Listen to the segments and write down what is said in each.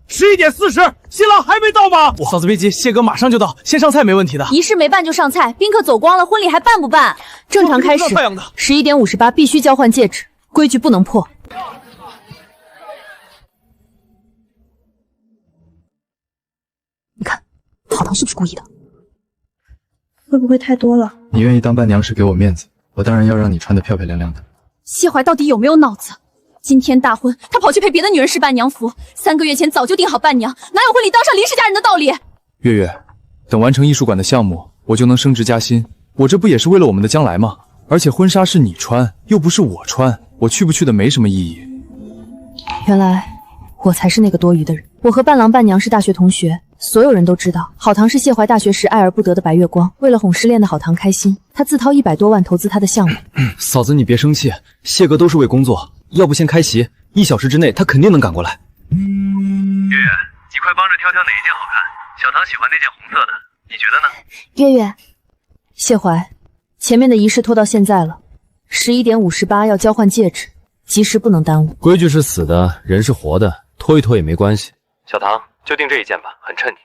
11:40，新郎还没到吗？嫂子别急，谢哥马上就到，先上菜没问题的。仪式没办就上菜，宾客走光了，婚礼还办不办？正常开始。11:58必须交换戒指，规矩不能破。你看，郝唐是不是故意的？会不会太多了？你愿意当伴娘是给我面子，我当然要让你穿得漂漂亮亮的。谢怀到底有没有脑子？今天大婚，他跑去陪别的女人试伴娘服，3个月前早就定好伴娘，哪有婚礼当上临时家人的道理？月月，等完成艺术馆的项目，我就能升职加薪，我这不也是为了我们的将来吗？而且婚纱是你穿，又不是我穿，我去不去的没什么意义。原来我才是那个多余的人。我和伴郎伴娘是大学同学，所有人都知道郝唐是谢怀大学时爱而不得的白月光。为了哄失恋的郝唐开心，他自掏100多万投资他的项目。嫂子你别生气，谢哥都是为工作，要不先开席，1小时之内他肯定能赶过来。月月，你快帮着挑挑哪一件好看，小唐喜欢那件红色的，你觉得呢？月月，谢怀，前面的仪式拖到现在了，11:58要交换戒指，及时不能耽误。规矩是死的，人是活的，拖一拖也没关系。小唐，就定这一件吧，很衬你。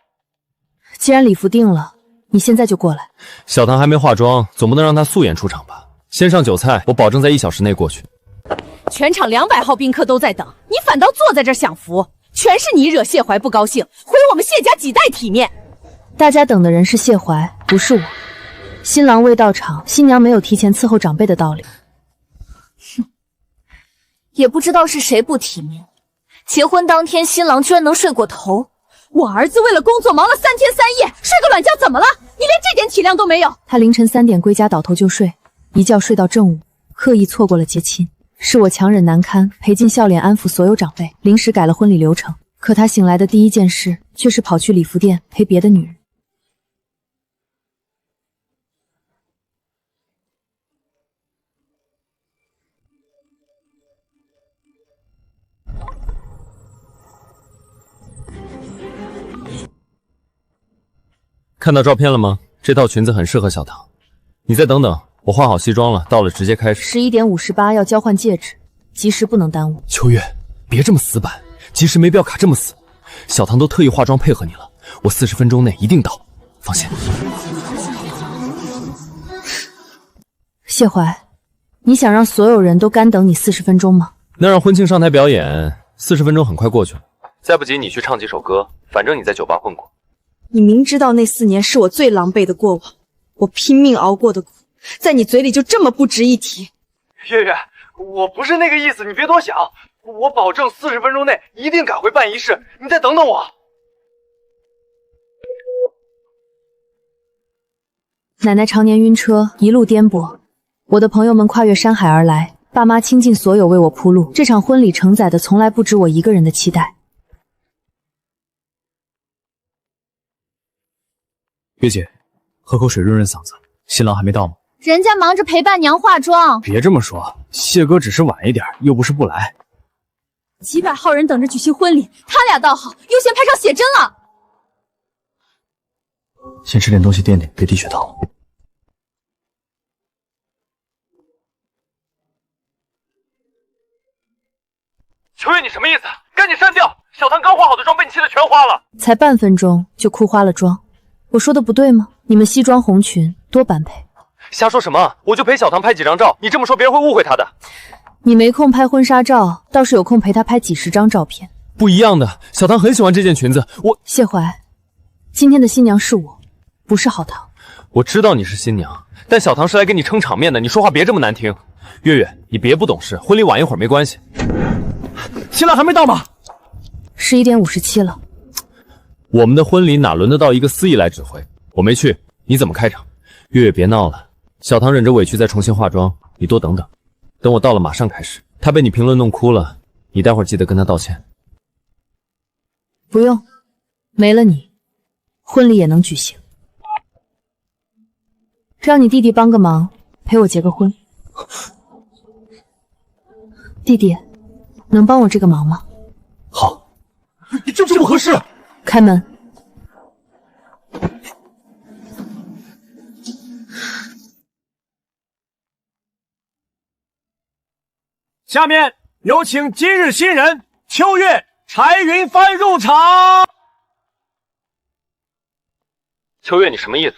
既然礼服定了，你现在就过来。小唐还没化妆，总不能让他素颜出场吧？先上酒菜，我保证在1小时内过去。全场200号宾客都在等，你反倒坐在这儿享福，全是你惹谢怀不高兴，毁我们谢家几代体面。大家等的人是谢怀，不是我。新郎未到场，新娘没有提前伺候长辈的道理。哼，也不知道是谁不体面，结婚当天新郎居然能睡过头。我儿子为了工作忙了3天3夜，睡个软觉怎么了？你连这点体谅都没有。他凌晨3点归家倒头就睡，一觉睡到正午，刻意错过了接亲。是我强忍难堪，赔尽笑脸安抚所有长辈，临时改了婚礼流程。可他醒来的第一件事，却是跑去礼服店陪别的女人。看到照片了吗？这套裙子很适合小唐。你再等等，我换好西装了，到了直接开始。11:58要交换戒指，及时不能耽误。秋月，别这么死板，及时没必要卡这么死。小唐都特意化妆配合你了，我40分钟内一定到，放心。谢怀，你想让所有人都干等你40分钟吗？那让婚庆上台表演，40分钟很快过去了。再不急你去唱几首歌，反正你在酒吧混过。你明知道那4年是我最狼狈的过往，我拼命熬过的苦，在你嘴里就这么不值一提。月月，我不是那个意思，你别多想，我保证40分钟内一定赶回办仪式，你再等等我。奶奶常年晕车，一路颠簸，我的朋友们跨越山海而来，爸妈倾尽所有为我铺路。这场婚礼承载的从来不止我一个人的期待。月姐，喝口水润润嗓子。新郎还没到吗？人家忙着陪伴娘化妆。别这么说，谢哥只是晚一点，又不是不来。几百号人等着举行婚礼，他俩倒好，优先拍上写真了。先吃点东西垫垫，别低血糖。秋月，你什么意思？赶紧删掉！小唐刚化好的妆被你气得全花了。才半分钟就哭花了妆，我说的不对吗？你们西装红裙多般配。瞎说什么？我就陪小唐拍几张照，你这么说别人会误会他的。你没空拍婚纱照，倒是有空陪他拍几十张照片。不一样的，小唐很喜欢这件裙子。谢怀，今天的新娘是我，不是郝唐。我知道你是新娘，但小唐是来给你撑场面的，你说话别这么难听。月月，你别不懂事，婚礼晚一会儿没关系。新郎还没到吗？11:57了。我们的婚礼哪轮得到一个司仪来指挥？我没去，你怎么开场？月月别闹了，小唐忍着委屈再重新化妆，你多等等，等我到了马上开始。他被你评论弄哭了，你待会儿记得跟他道歉。不用，没了你，婚礼也能举行。让你弟弟帮个忙，陪我结个婚。弟弟，能帮我这个忙吗？好。你这不合适。开门。下面有请今日新人秋月柴云帆入场。秋月，你什么意思？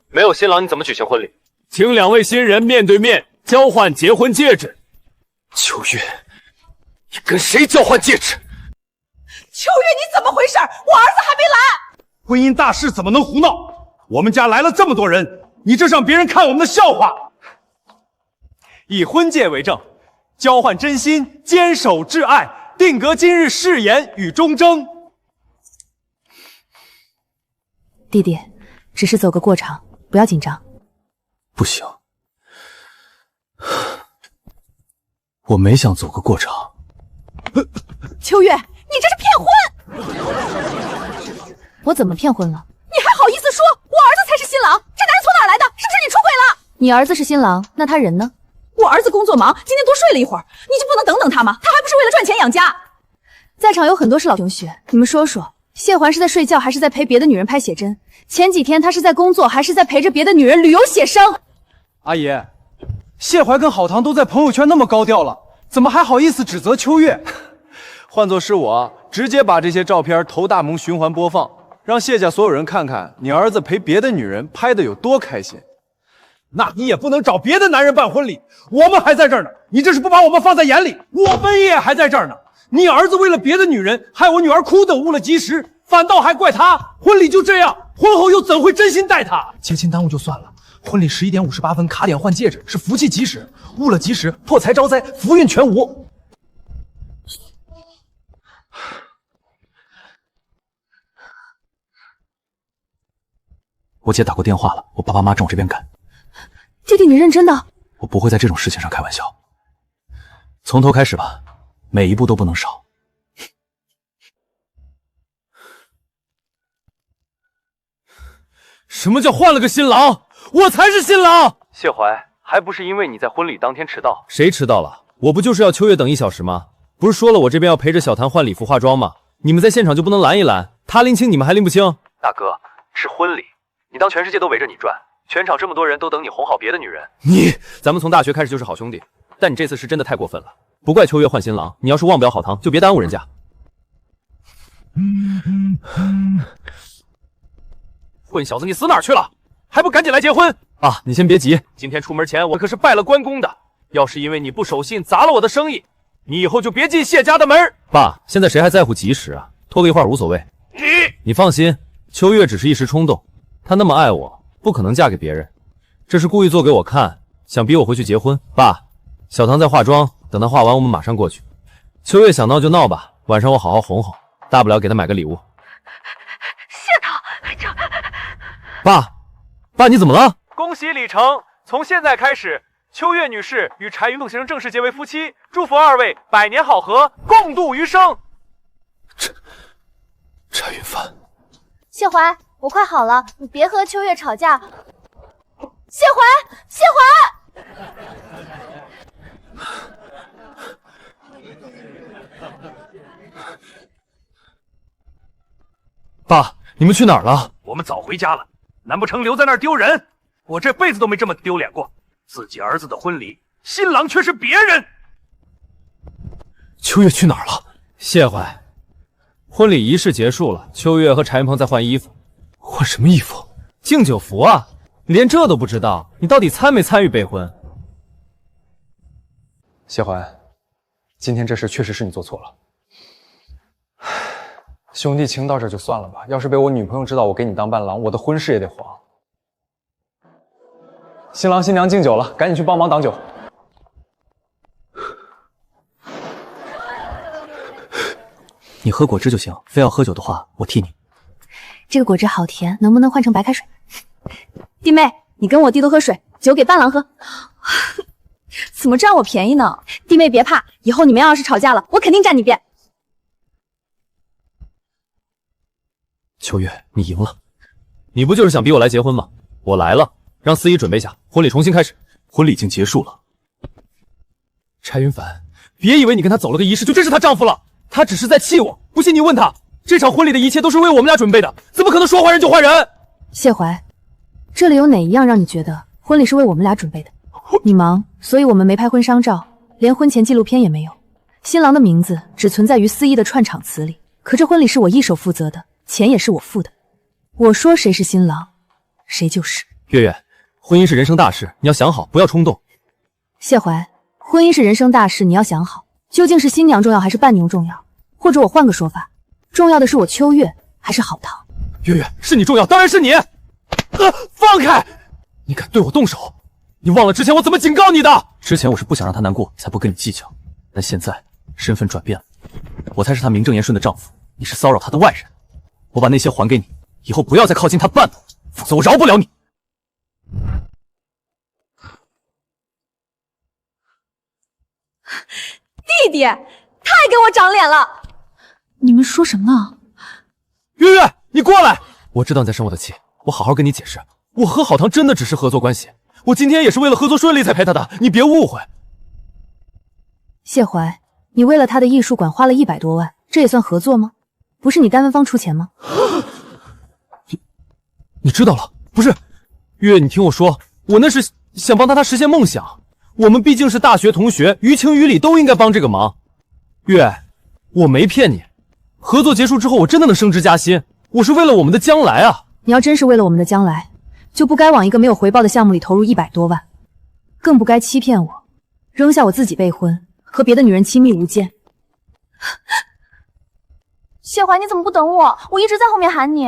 没有新郎你怎么举行婚礼？请两位新人面对面交换结婚戒指。秋月，你跟谁交换戒指？秋月，你怎么回事？我儿子还没来。婚姻大事怎么能胡闹？我们家来了这么多人，你这是让别人看我们的笑话。以婚戒为证，交换真心，坚守挚爱，定格今日誓言与忠贞。弟弟，只是走个过场，不要紧张。不行，我没想走个过场。秋月，你这是骗婚！我怎么骗婚了？你还好意思说我儿子才是新郎？这男人从哪儿来的？是不是你出轨了？你儿子是新郎，那他人呢？我儿子工作忙，今天多睡了一会儿，你就不能等等他吗？他还不是为了赚钱养家？在场有很多是老同学，你们说说，谢环是在睡觉还是在陪别的女人拍写真？前几天他是在工作还是在陪着别的女人旅游写生？阿姨，谢怀跟郝棠都在朋友圈那么高调了，怎么还好意思指责秋月？换作是我，直接把这些照片投大盟循环播放，让谢家所有人看看你儿子陪别的女人拍的有多开心。那你也不能找别的男人办婚礼，我们还在这儿呢，你这是不把我们放在眼里。我们也还在这儿呢，你儿子为了别的女人害我女儿苦等误了吉时，反倒还怪他婚礼就这样，婚后又怎会真心待她？接亲耽误就算了，婚礼11点58分卡点换戒指是福气吉时，误了吉时破财招灾，福运全无。我姐打过电话了，我爸爸妈正往这边赶。弟弟，你认真的？我不会在这种事情上开玩笑。从头开始吧，每一步都不能少。什么叫换了个新郎？我才是新郎！谢怀，还不是因为你在婚礼当天迟到。谁迟到了？我不就是要秋月等1小时吗？不是说了我这边要陪着小谭换礼服化妆吗？你们在现场就不能拦一拦？他拎清你们还拎不清？大哥，是婚礼，你当全世界都围着你转，全场这么多人都等你哄好别的女人。咱们从大学开始就是好兄弟，但你这次是真的太过分了。不怪秋月换新郎，你要是忘不了郝棠，就别耽误人家。混小子，你死哪儿去了？还不赶紧来结婚啊！你先别急，今天出门前我可是拜了关公的，要是因为你不守信砸了我的生意，你以后就别进谢家的门。爸，现在谁还在乎吉时啊？拖个一会儿无所谓。你放心，秋月只是一时冲动，她那么爱我，不可能嫁给别人。这是故意做给我看，想逼我回去结婚。爸，小棠在化妆，等她化完我们马上过去。秋月想闹就闹吧，晚上我好好哄哄，大不了给她买个礼物。爸，你怎么了？恭喜李成，从现在开始，秋月女士与柴云先生正式结为夫妻，祝福二位百年好合，共度余生。柴云帆，谢怀，我快好了，你别和秋月吵架。谢怀，爸，你们去哪儿了？我们早回家了，难不成留在那儿丢人？我这辈子都没这么丢脸过。自己儿子的婚礼，新郎却是别人。秋月去哪儿了？谢怀，婚礼仪式结束了，秋月和柴云鹏在换衣服。换什么衣服？敬酒服啊！你连这都不知道，你到底参没参与备婚？谢怀，今天这事确实是你做错了。兄弟情到这就算了吧，要是被我女朋友知道我给你当伴郎，我的婚事也得黄。新郎新娘敬酒了，赶紧去帮忙挡酒。你喝果汁就行，非要喝酒的话，我替你。这个果汁好甜，能不能换成白开水？弟妹，你跟我弟多喝水，酒给伴郎喝。怎么占我便宜呢？弟妹别怕，以后你们要是吵架了，我肯定站你边。秋月，你赢了。你不就是想逼我来结婚吗？我来了，让司仪准备下，婚礼重新开始。婚礼已经结束了。柴云帆，别以为你跟他走了个仪式就真是她丈夫了，他只是在气我。不信你问他，这场婚礼的一切都是为我们俩准备的，怎么可能说换人就换人？谢怀，这里有哪一样让你觉得婚礼是为我们俩准备的？你忙，所以我们没拍婚纱照，连婚前纪录片也没有。新郎的名字只存在于司仪的串场词里，可这婚礼是我一手负责的，钱也是我付的。我说谁是新郎，谁就是。月月，婚姻是人生大事，你要想好，不要冲动。谢怀，婚姻是人生大事，你要想好，究竟是新娘重要还是伴娘重要？或者我换个说法，重要的是我秋月还是好堂？月月，是你重要，当然是你。放开！你敢对我动手？你忘了之前我怎么警告你的？之前我是不想让他难过，才不跟你计较。但现在身份转变了，我才是他名正言顺的丈夫，你是骚扰他的外人。我把那些还给你，以后不要再靠近他半步，否则我饶不了你。弟弟，太给我长脸了！你们说什么呢？月月，你过来！我知道你在生我的气，我好好跟你解释，我和好堂真的只是合作关系，我今天也是为了合作顺利才陪他的，你别误会。谢怀，你为了他的艺术馆花了100多万，这也算合作吗？不是你单方出钱吗？你知道了？不是，月月，你听我说，我那是想帮他实现梦想。我们毕竟是大学同学，于情于理都应该帮这个忙。月，我没骗你，合作结束之后，我真的能升职加薪。我是为了我们的将来啊！你要真是为了我们的将来，就不该往一个没有回报的项目里投入100多万，更不该欺骗我，扔下我自己备婚，和别的女人亲密无间。谢怀，你怎么不等我？我一直在后面喊你。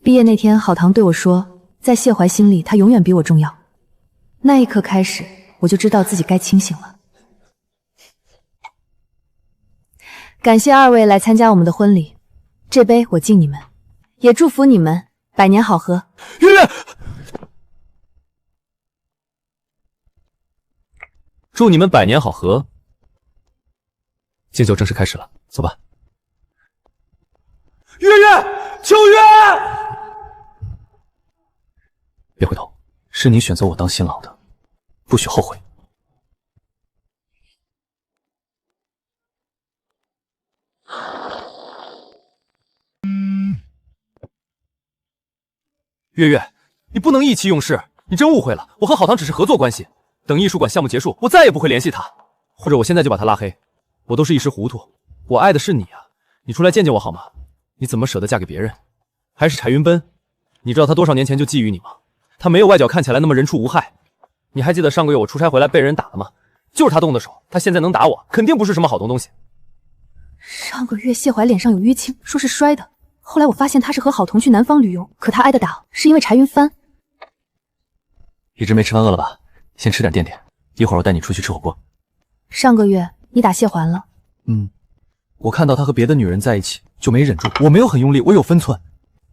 毕业那天，好堂对我说，在谢怀心里，他永远比我重要。那一刻开始，我就知道自己该清醒了。感谢2位来参加我们的婚礼，这杯我敬你们，也祝福你们百年好合。月月，祝你们百年好合。敬酒正式开始了，走吧。月月，秋月，别回头，是你选择我当新郎的，不许后悔。月月，你不能意气用事，你真误会了。我和好堂只是合作关系，等艺术馆项目结束，我再也不会联系他，或者我现在就把他拉黑。我都是一时糊涂，我爱的是你啊！你出来见见我好吗？你怎么舍得嫁给别人？还是柴云奔？你知道他多少年前就觊觎你吗？他没有外表看起来那么人畜无害。你还记得上个月我出差回来被人打了吗？就是他动的手，他现在能打我，肯定不是什么好东西。上个月谢怀脸上有淤青，说是摔的。后来我发现他是和好同去南方旅游，可他挨的打是因为柴云帆。一直没吃饭，饿了吧？先吃点垫垫，一会儿我带你出去吃火锅。上个月你打谢怀了？我看到他和别的女人在一起，就没忍住。我没有很用力，我有分寸。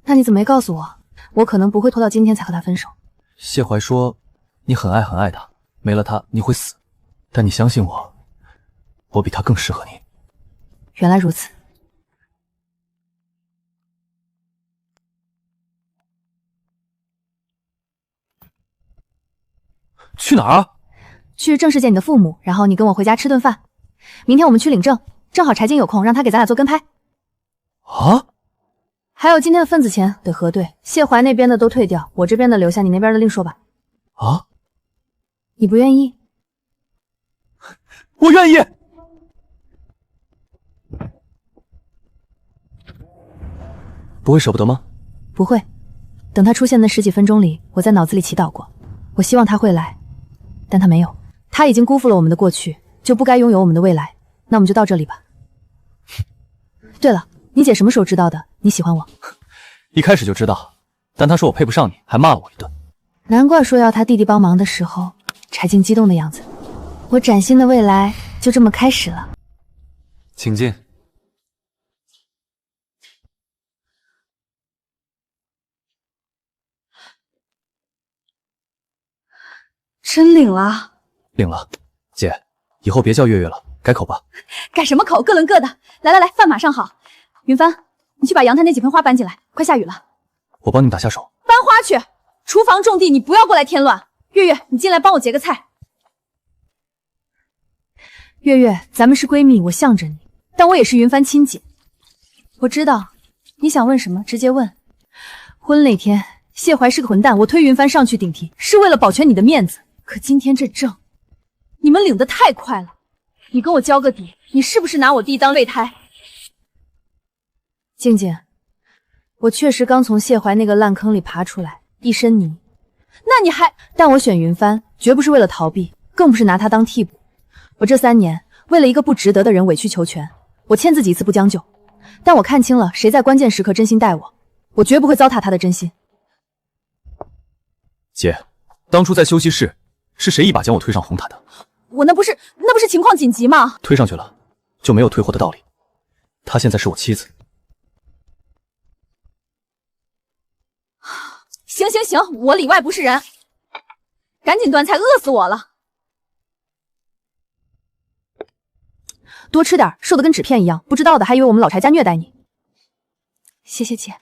那你怎么没告诉我？我可能不会拖到今天才和他分手。谢怀说，你很爱很爱他，没了他你会死。但你相信我，我比他更适合你。原来如此。去哪儿啊？去正式见你的父母，然后你跟我回家吃顿饭。明天我们去领证，正好柴晶有空，让他给咱俩做跟拍。啊？还有今天的份子钱得核对，谢怀那边的都退掉，我这边的留下，你那边的另说吧。啊？你不愿意？我愿意。不会舍不得吗？不会。等他出现的10几分钟里，我在脑子里祈祷过，我希望他会来，但他没有。他已经辜负了我们的过去，就不该拥有我们的未来。那我们就到这里吧。对了，你姐什么时候知道的？你喜欢我？一开始就知道，但她说我配不上你，还骂了我一顿。难怪说要他弟弟帮忙的时候，柴静激动的样子。我崭新的未来就这么开始了。请进。真领了？领了。姐，以后别叫月月了，改口吧。改什么口？各论各的。来来来，饭马上好。云帆，你去把阳台那几盆花搬进来，快下雨了。我帮你们打下手。搬花去。厨房种地，你不要过来添乱。月月，你进来帮我结个菜。月月，咱们是闺蜜，我向着你，但我也是云帆亲姐。我知道你想问什么，直接问。婚那天，谢怀是个混蛋，我推云帆上去顶替，是为了保全你的面子。可今天这证，你们领得太快了。你跟我交个底，你是不是拿我弟当备胎？静静，我确实刚从谢怀那个烂坑里爬出来，一身泥。那你还……但我选云帆，绝不是为了逃避，更不是拿他当替补。我这3年为了一个不值得的人委曲求全，我欠自己一次不将就。但我看清了谁在关键时刻真心待我，我绝不会糟蹋他的真心。姐，当初在休息室是谁一把将我推上红毯的？我那不是情况紧急吗？推上去了，就没有退货的道理。她现在是我妻子。行，我里外不是人，赶紧端菜，饿死我了。多吃点，瘦得跟纸片一样，不知道的还以为我们老柴家虐待你。谢谢姐。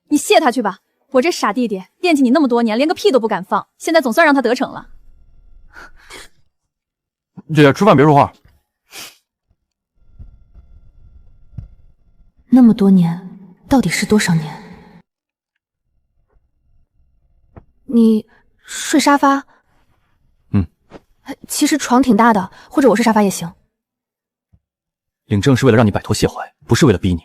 你谢他去吧，我这傻弟弟惦记你那么多年，连个屁都不敢放，现在总算让他得逞了。姐，吃饭别说话。那么多年，到底是多少年？你睡沙发？其实床挺大的，或者我睡沙发也行。领证是为了让你摆脱谢怀，不是为了逼你。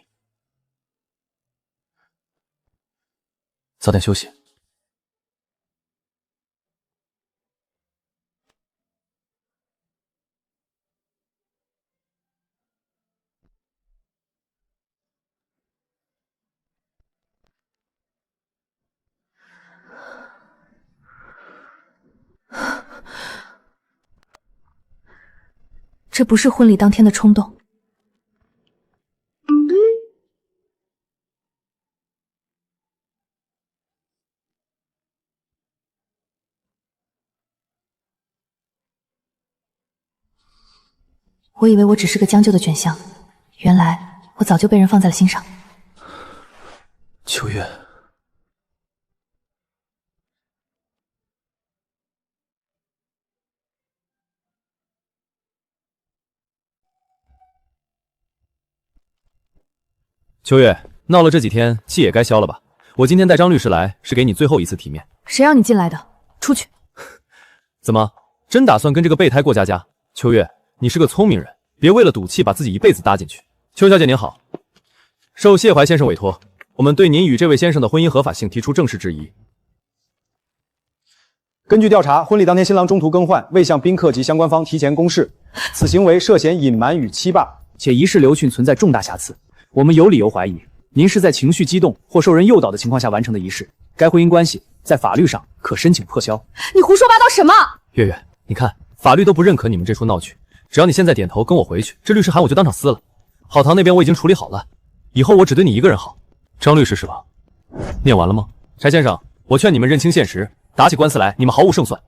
早点休息。这不是婚礼当天的冲动。我以为我只是个将就的卷项，原来我早就被人放在了心上。秋月，秋月，闹了这几天，气也该消了吧？我今天带张律师来，是给你最后一次体面。谁让你进来的？出去！怎么，真打算跟这个备胎过家家？秋月，你是个聪明人，别为了赌气把自己一辈子搭进去。邱小姐您好，受谢怀先生委托，我们对您与这位先生的婚姻合法性提出正式质疑。根据调查，婚礼当天新郎中途更换，未向宾客及相关方提前公示，此行为涉嫌隐瞒与欺诈，且仪式流训存在重大瑕疵。我们有理由怀疑，您是在情绪激动或受人诱导的情况下完成的仪式。该婚姻关系在法律上可申请破销。你胡说八道什么？月月，你看，法律都不认可你们这出闹剧。只要你现在点头跟我回去，这律师函我就当场撕了。郝堂那边我已经处理好了，以后我只对你一个人好。张律师是吧？念完了吗？柴先生，我劝你们认清现实，打起官司来你们毫无胜算。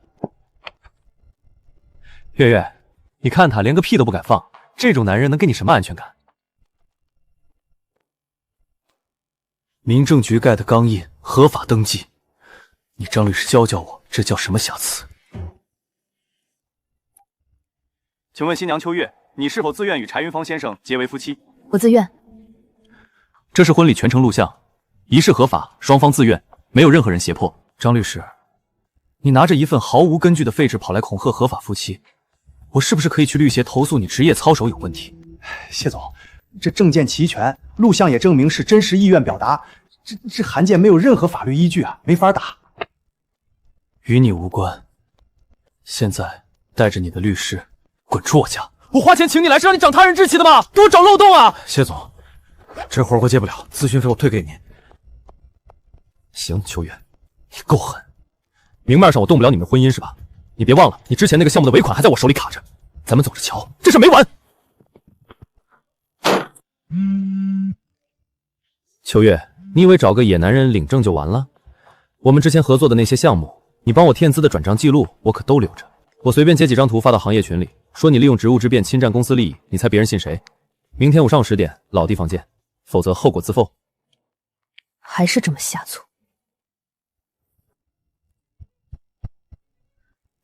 月月，你看他连个屁都不敢放，这种男人能给你什么安全感？民政局盖的钢印合法登记，你张律师教教我，这叫什么瑕疵？请问新娘秋月，你是否自愿与柴云芳先生结为夫妻？我自愿。这是婚礼全程录像，仪式合法，双方自愿，没有任何人胁迫。张律师，你拿着一份毫无根据的废纸跑来恐吓合法夫妻，我是不是可以去律协投诉你职业操守有问题？谢总，这证件齐全，录像也证明是真实意愿表达，这函件没有任何法律依据啊，没法打。与你无关。现在带着你的律师滚出我家！我花钱请你来是让你长他人志气的吗？给我找漏洞啊！谢总，这活我接不了，咨询费我退给你。行，秋月，你够狠。明面上我动不了你们婚姻是吧？你别忘了，你之前那个项目的尾款还在我手里卡着，咱们走着瞧，这事没完。秋月，你以为找个野男人领证就完了？我们之前合作的那些项目，你帮我填资的转账记录，我可都留着。我随便截几张图发到行业群里，说你利用职务之便侵占公司利益，你猜别人信谁？明天上午10点，老地方见，否则后果自负。还是这么下作。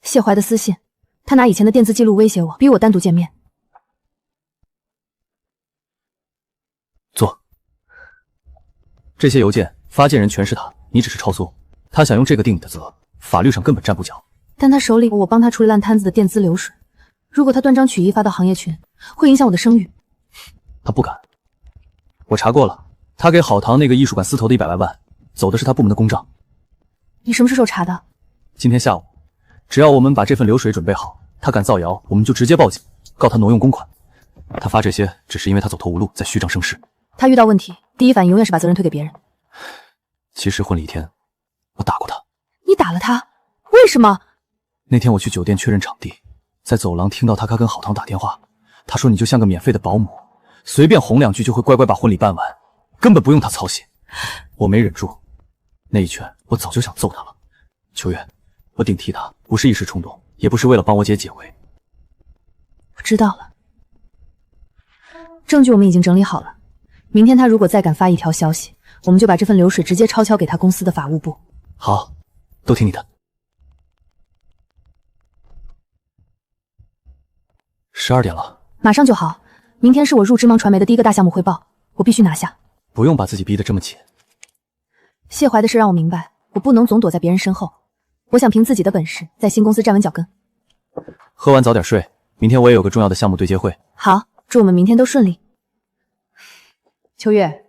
谢怀的私信，他拿以前的电子记录威胁我，逼我单独见面。坐。这些邮件发件人全是他，你只是抄送。他想用这个定你的责，法律上根本站不脚。但他手里我帮他处理烂摊子的电资流水，如果他断章取义发到行业群，会影响我的声誉。他不敢。我查过了，他给好堂那个艺术馆私投的100来万，走的是他部门的公账。你什么时候查的？今天下午，只要我们把这份流水准备好，他敢造谣，我们就直接报警，告他挪用公款。他发这些，只是因为他走投无路，在虚张声势。他遇到问题，第一反应永远是把责任推给别人。其实婚礼一天，我打过他。你打了他？为什么？那天我去酒店确认场地，在走廊听到他跟郝堂打电话，他说你就像个免费的保姆，随便哄2句就会乖乖把婚礼办完，根本不用他操心。我没忍住，那一拳我早就想揍他了。秋月，我顶替他，不是一时冲动，也不是为了帮我姐解围。我知道了。证据我们已经整理好了，明天他如果再敢发一条消息，我们就把这份流水直接抄销给他公司的法务部。好，都听你的。12点了，马上就好。明天是我入知芒传媒的第一个大项目汇报，我必须拿下。不用把自己逼得这么紧。谢怀的事让我明白，我不能总躲在别人身后。我想凭自己的本事，在新公司站稳脚跟。喝完早点睡，明天我也有个重要的项目对接会。好，祝我们明天都顺利。秋月，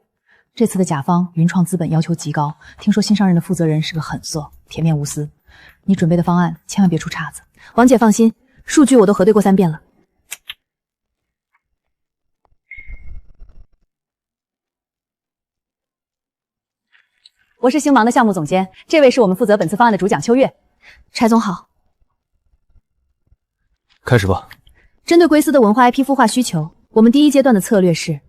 这次的甲方云创资本要求极高，听说新上任的负责人是个狠色，铁面无私。你准备的方案千万别出岔子。王姐放心，数据我都核对过3遍了。我是星芒的项目总监，这位是我们负责本次方案的主讲秋月。柴总好。开始吧。针对贵司的文化 IP 孵化需求，我们第1阶段的策略是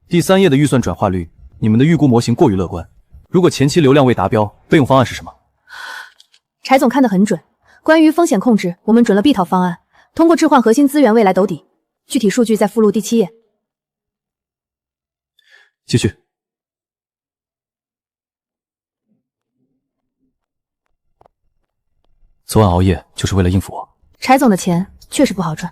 第3页的预算转化率，你们的预估模型过于乐观。如果前期流量未达标，备用方案是什么？柴总看得很准。关于风险控制，我们准了 B 套方案，通过置换核心资源未来兜底。具体数据在附录第7页。继续。昨晚熬夜就是为了应付我。柴总的钱确实不好赚。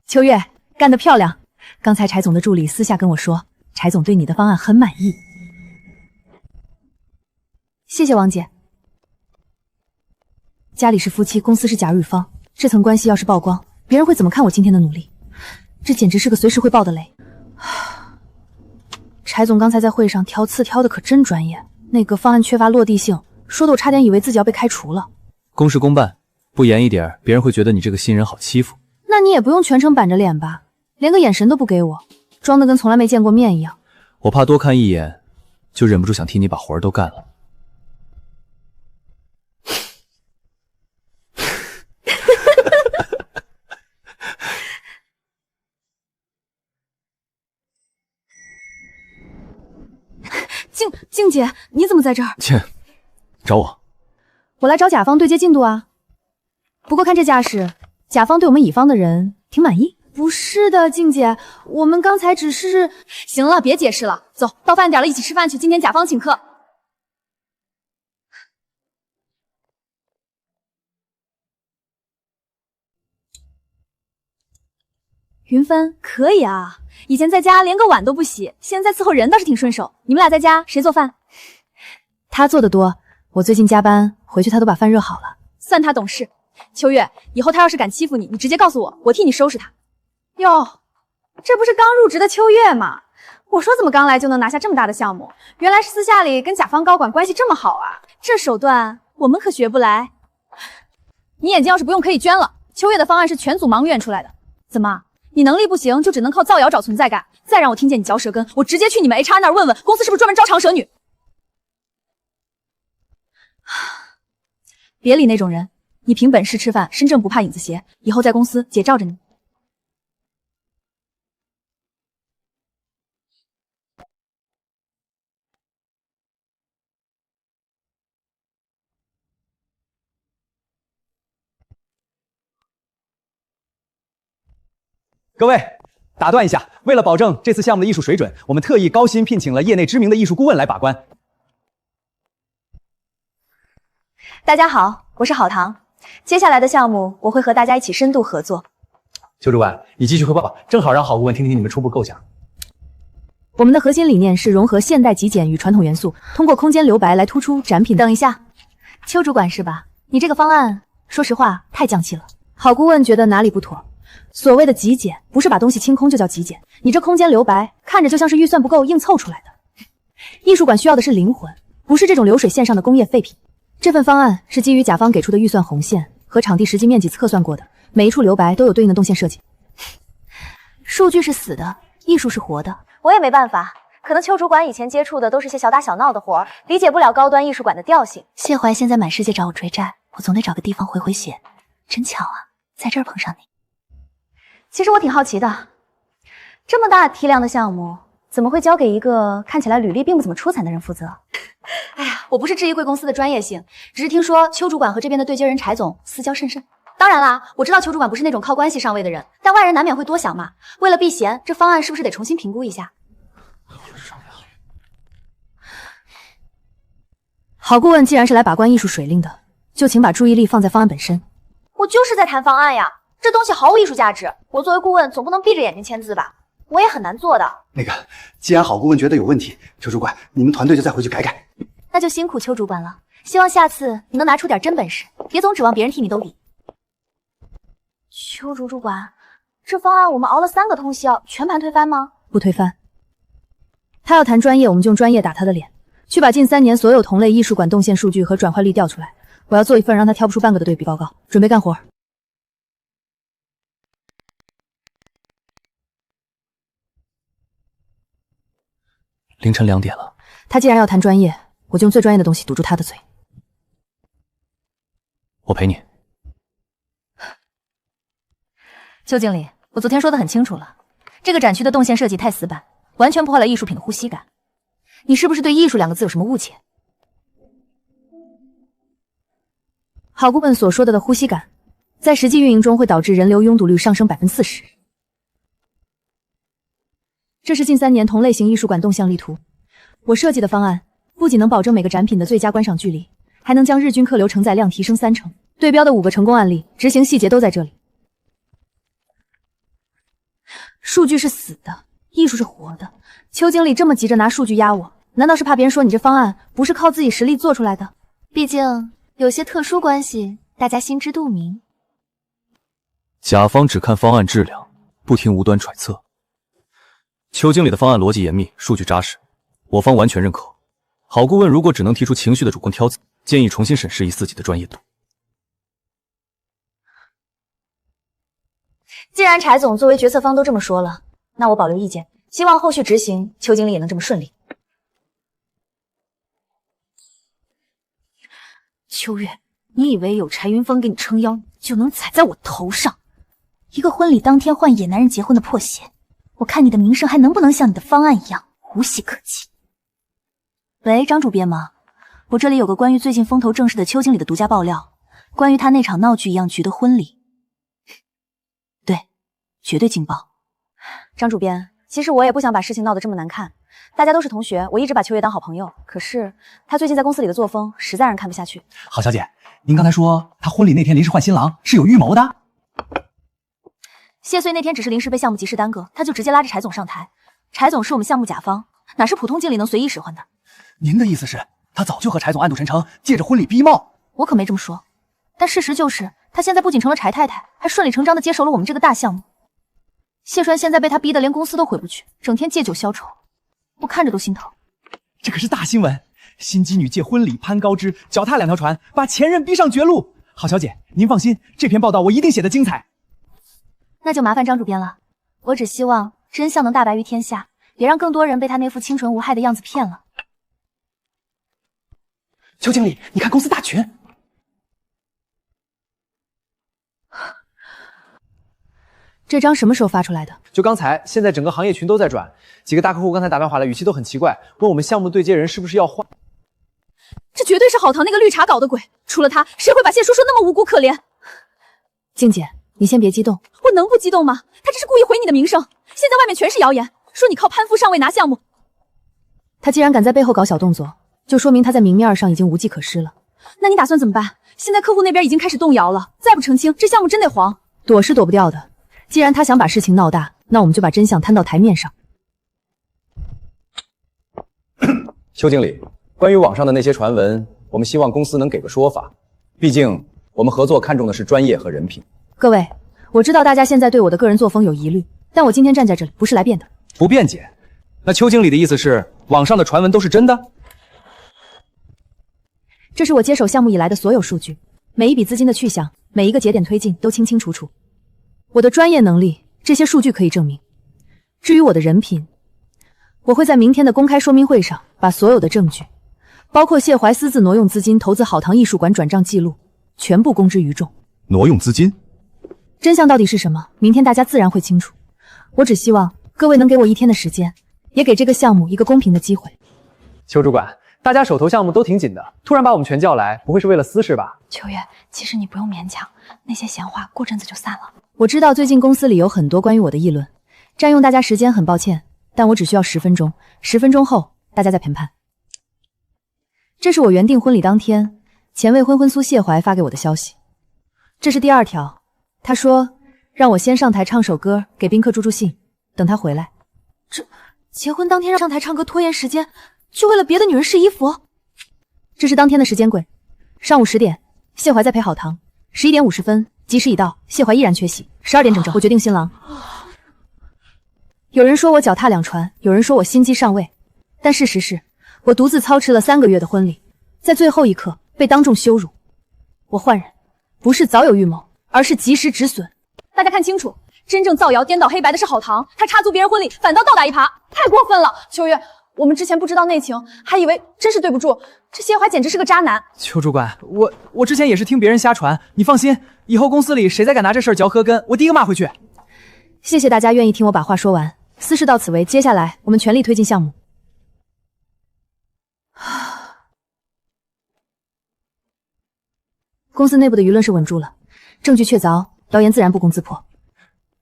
秋月干得漂亮！刚才柴总的助理私下跟我说，柴总对你的方案很满意。谢谢王姐。家里是夫妻，公司是甲乙方，这层关系要是曝光，别人会怎么看我今天的努力？这简直是个随时会爆的雷。柴总刚才在会上挑刺挑的可真专业，那个方案缺乏落地性，说的我差点以为自己要被开除了。公事公办，不严一点，别人会觉得你这个新人好欺负。那你也不用全程板着脸吧，连个眼神都不给我，装的跟从来没见过面一样。我怕多看一眼，就忍不住想替你把活儿都干了。静姐，你怎么在这儿？切，找我？我来找甲方对接进度啊。不过看这架势，甲方对我们乙方的人挺满意。不是的，静姐，我们刚才只是……行了，别解释了，走到饭点了，一起吃饭去。今天甲方请客。云帆可以啊，以前在家连个碗都不洗，现在伺候人倒是挺顺手。你们俩在家谁做饭？他做的多，我最近加班，回去他都把饭热好了。算他懂事。秋月，以后他要是敢欺负你，你直接告诉我，我替你收拾他。哟，这不是刚入职的秋月吗？我说怎么刚来就能拿下这么大的项目？原来是私下里跟甲方高管关系这么好啊！这手段我们可学不来。你眼睛要是不用可以捐了。秋月的方案是全组盲院出来的，怎么？你能力不行，就只能靠造谣找存在感。再让我听见你嚼舌根，我直接去你们 HR 那儿问问，公司是不是专门招长舌女？别理那种人，你凭本事吃饭，身正不怕影子斜。以后在公司姐罩着你。各位，打断一下，为了保证这次项目的艺术水准，我们特意高薪聘请了业内知名的艺术顾问来把关。大家好，我是郝堂。接下来的项目，我会和大家一起深度合作。邱主管，你继续汇报吧，正好让郝顾问听听你们初步构想。我们的核心理念是融合现代极简与传统元素，通过空间留白来突出展品。等一下，邱主管是吧？你这个方案，说实话太匠气了。郝顾问觉得哪里不妥？所谓的极简，不是把东西清空就叫极简，你这空间留白，看着就像是预算不够硬凑出来的。艺术馆需要的是灵魂，不是这种流水线上的工业废品。这份方案是基于甲方给出的预算红线和场地实际面积测算过的，每一处留白都有对应的动线设计。数据是死的，艺术是活的。我也没办法，可能邱主管以前接触的都是些小打小闹的活儿，理解不了高端艺术馆的调性。谢怀现在满世界找我追债，我总得找个地方回回血。真巧啊，在这儿碰上你。其实我挺好奇的，这么大体量的项目，怎么会交给一个看起来履历并不怎么出彩的人负责？哎呀，我不是质疑贵公司的专业性，只是听说邱主管和这边的对接人柴总私交甚深。当然啦，我知道邱主管不是那种靠关系上位的人，但外人难免会多想嘛。为了避嫌，这方案是不是得重新评估一下？郝顾问既然是来把关艺术水令的，就请把注意力放在方案本身。我就是在谈方案呀，这东西毫无艺术价值。我作为顾问，总不能闭着眼睛签字吧？我也很难做的。那个，既然郝顾问觉得有问题，邱主管，你们团队就再回去改改。那就辛苦邱主管了，希望下次你能拿出点真本事，别总指望别人替你兜底。邱主管，这方案我们熬了3个通宵，全盘推翻吗？不推翻。他要谈专业，我们就用专业打他的脸。去把近3年所有同类艺术馆动线数据和转换率调出来，我要做一份让他挑不出半个的对比报告。准备干活。凌晨2点了，他既然要谈专业，我就用最专业的东西堵住他的嘴。我陪你。邱经理，我昨天说的很清楚了，这个展区的动线设计太死板，完全破坏了艺术品的呼吸感。你是不是对艺术2个字有什么误解？郝顾问所说的呼吸感，在实际运营中会导致人流拥堵率上升40%。这是近3年同类型艺术馆动向力图，我设计的方案不仅能保证每个展品的最佳观赏距离，还能将日均客流承载量提升30%。对标的5个成功案例，执行细节都在这里。数据是死的，艺术是活的。邱经理这么急着拿数据压我，难道是怕别人说你这方案不是靠自己实力做出来的？毕竟有些特殊关系，大家心知肚明。甲方只看方案质量，不听无端揣测。邱经理的方案逻辑严密，数据扎实，我方完全认可。郝顾问如果只能提出情绪的主观挑刺，建议重新审视一自己的专业度。既然柴总作为决策方都这么说了，那我保留意见，希望后续执行邱经理也能这么顺利。秋月，你以为有柴云峰给你撑腰，就能踩在我头上？一个婚礼当天换野男人结婚的破鞋，我看你的名声还能不能像你的方案一样无懈可击？喂，张主编吗？我这里有个关于最近风头正势的邱经理的独家爆料，关于他那场闹剧一样局的婚礼。对，绝对劲爆。张主编，其实我也不想把事情闹得这么难看，大家都是同学，我一直把秋月当好朋友，可是他最近在公司里的作风实在让人看不下去。郝小姐，您刚才说他婚礼那天临时换新郎是有预谋的？谢穗那天只是临时被项目急事耽搁，他就直接拉着柴总上台。柴总是我们项目甲方，哪是普通经理能随意使唤的？您的意思是，他早就和柴总暗度陈仓，借着婚礼逼冒？我可没这么说，但事实就是，他现在不仅成了柴太太，还顺理成章的接手了我们这个大项目。谢川现在被他逼得连公司都回不去，整天借酒消愁，我看着都心疼。这可是大新闻，心机女借婚礼攀高枝，脚踏2条船，把前任逼上绝路。郝小姐，您放心，这篇报道我一定写得精彩。那就麻烦张主编了，我只希望真相能大白于天下，别让更多人被他那副清纯无害的样子骗了。邱经理，你看公司大群。这张什么时候发出来的？就刚才，现在整个行业群都在转，几个大客户刚才打电话来，语气都很奇怪，问我们项目对接人是不是要换。这绝对是郝棠那个绿茶搞的鬼，除了他，谁会把谢叔说那么无辜可怜？静姐，你先别激动。我能不激动吗？他这是故意毁你的名声，现在外面全是谣言，说你靠攀附上位拿项目。他既然敢在背后搞小动作，就说明他在明面上已经无计可施了。那你打算怎么办？现在客户那边已经开始动摇了，再不澄清，这项目真得黄。躲是躲不掉的。既然他想把事情闹大，那我们就把真相摊到台面上。邱经理，关于网上的那些传闻，我们希望公司能给个说法。毕竟我们合作看重的是专业和人品。各位，我知道大家现在对我的个人作风有疑虑，但我今天站在这里不是来辩的。不辩解。那邱经理的意思是，网上的传闻都是真的？这是我接手项目以来的所有数据，每一笔资金的去向，每一个节点推进都清清楚楚。我的专业能力，这些数据可以证明。至于我的人品，我会在明天的公开说明会上把所有的证据，包括谢怀私自挪用资金投资好堂艺术馆转账记录，全部公之于众。挪用资金？真相到底是什么？明天大家自然会清楚。我只希望各位能给我1天的时间，也给这个项目一个公平的机会。邱主管，大家手头项目都挺紧的，突然把我们全叫来，不会是为了私事吧？秋月，其实你不用勉强，那些闲话过阵子就散了。我知道最近公司里有很多关于我的议论，占用大家时间很抱歉，但我只需要10分钟，10分钟后大家再评判。这是我原定婚礼当天前未婚婚苏谢怀发给我的消息。这是第2条，他说让我先上台唱首歌给宾客助助兴，等他回来。这结婚当天让上台唱歌拖延时间，就为了别的女人试衣服？这是当天的时间柜，上午10点，谢怀在陪好堂，11点50分，吉时已到，谢怀依然缺席，12点整，我决定新郎。有人说我脚踏两船，有人说我心机上位，但事实是我独自操持了3个月的婚礼，在最后一刻被当众羞辱。我换人，不是早有预谋，而是及时止损。大家看清楚，真正造谣颠倒黑白的是好堂，他插足别人婚礼，反倒倒打一耙，太过分了！秋月，我们之前不知道内情，还以为真是对不住，这谢怀简直是个渣男。邱主管，我之前也是听别人瞎传，你放心，以后公司里谁再敢拿这事儿嚼舌根，我第一个骂回去。谢谢大家愿意听我把话说完，私事到此为，接下来我们全力推进项目。公司内部的舆论是稳住了，证据确凿，谣言自然不攻自破。